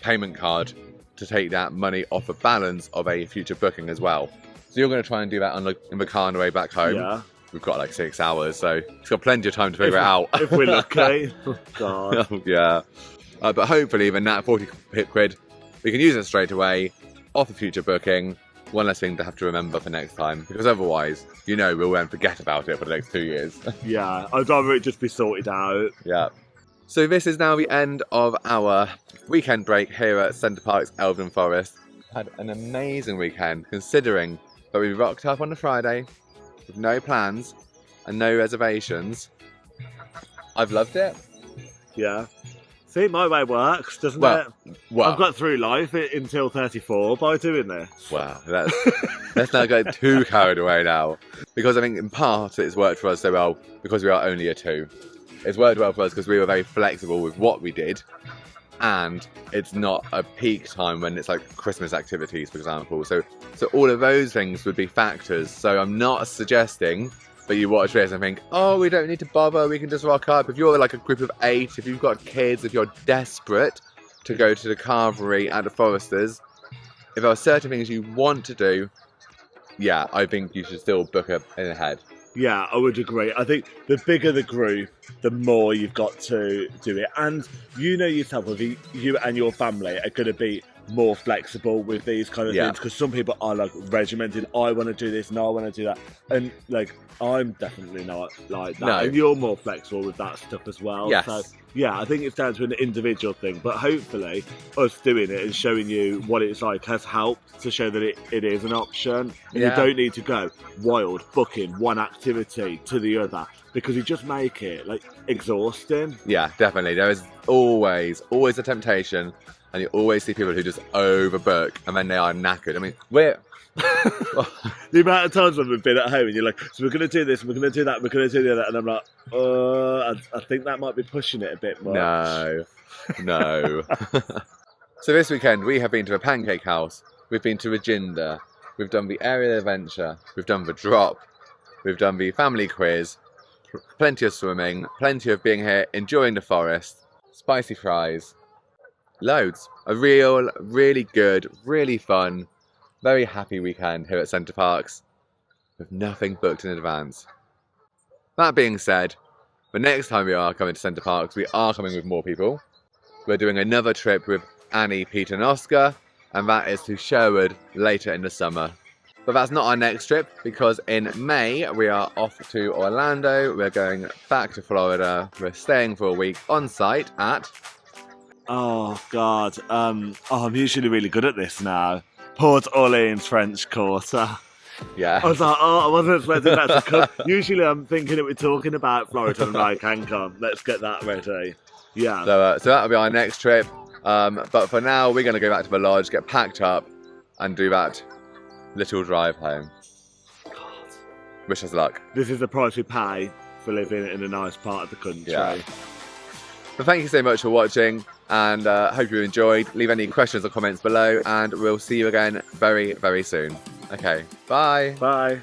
payment card to take that money off the balance of a future booking as well. So you're going to try and do that in the car on the way back home. Yeah. We've got like 6 hours, so it's got plenty of time to figure it out. If we're lucky. Oh, God. Yeah. But hopefully, even that 40 quid, we can use it straight away off a future booking. One less thing to have to remember for next time, because otherwise, we'll then forget about it for the next 2 years. Yeah, I'd rather it just be sorted out. Yeah. So this is now the end of our weekend break here at Center Parcs Elden Forest. Had an amazing weekend, considering that we rocked up on a Friday with no plans and no reservations. I've loved it. Yeah. See, my way works, doesn't it? Well, I've got through life until 34 by doing this. Wow, let's not get too carried away now. Because I think in part it's worked for us so well because we are only a 2. It's worked well for us because we were very flexible with what we did. And it's not a peak time when it's like Christmas activities, for example. So all of those things would be factors. So I'm not suggesting that you watch this and think, oh, we don't need to bother, we can just rock up. If you're like a group of 8, if you've got kids, if you're desperate to go to the carvery at the Foresters, if there are certain things you want to do, yeah, I think you should still book it in ahead. Yeah, I would agree. I think the bigger the group, the more you've got to do it. And you know yourself, you and your family are going to be more flexible with these kind of things, because some people are like regimented. I want to do this and I want to do that, and like I'm definitely not like that. No. And you're more flexible with that stuff as well. Yes. So yeah, I think it's down to an individual thing, but hopefully us doing it and showing you what it's like has helped to show that it is an option. And you don't need to go wild booking one activity to the other, because you just make it like exhausting. Yeah, definitely. There is always a temptation. And you always see people who just overbook and then they are knackered. I mean, we're... The amount of times when we've been at home and you're like, so we're going to do this, we're going to do that, we're going to do the other. And I'm like, I think that might be pushing it a bit more. No. So this weekend we have been to the Pancake House. We've been to Rajinda. We've done the aerial adventure. We've done the drop. We've done the family quiz. Plenty of swimming. Plenty of being here, enjoying the forest. Spicy fries. Loads. A really good, really fun, very happy weekend here at Center Parcs with nothing booked in advance. That being said, the next time we are coming to Center Parcs, we are coming with more people. We're doing another trip with Annie, Peter and Oscar, and that is to Sherwood later in the summer. But that's not our next trip, because in May we are off to Orlando. We're going back to Florida. We're staying for a week on site at... Oh, God. I'm usually really good at this now. Port Orleans French Quarter. Yeah. I was like, I wasn't expecting that to come. Usually I'm thinking that we're talking about Florida and I'm like, hang on, let's get that ready. Yeah. So that'll be our next trip. But for now, we're going to go back to the lodge, get packed up, and do that little drive home. God. Wish us luck. This is the price we pay for living in a nice part of the country. Yeah. But thank you so much for watching, and hope you enjoyed. Leave any questions or comments below, and we'll see you again very, very soon. Okay, bye. Bye.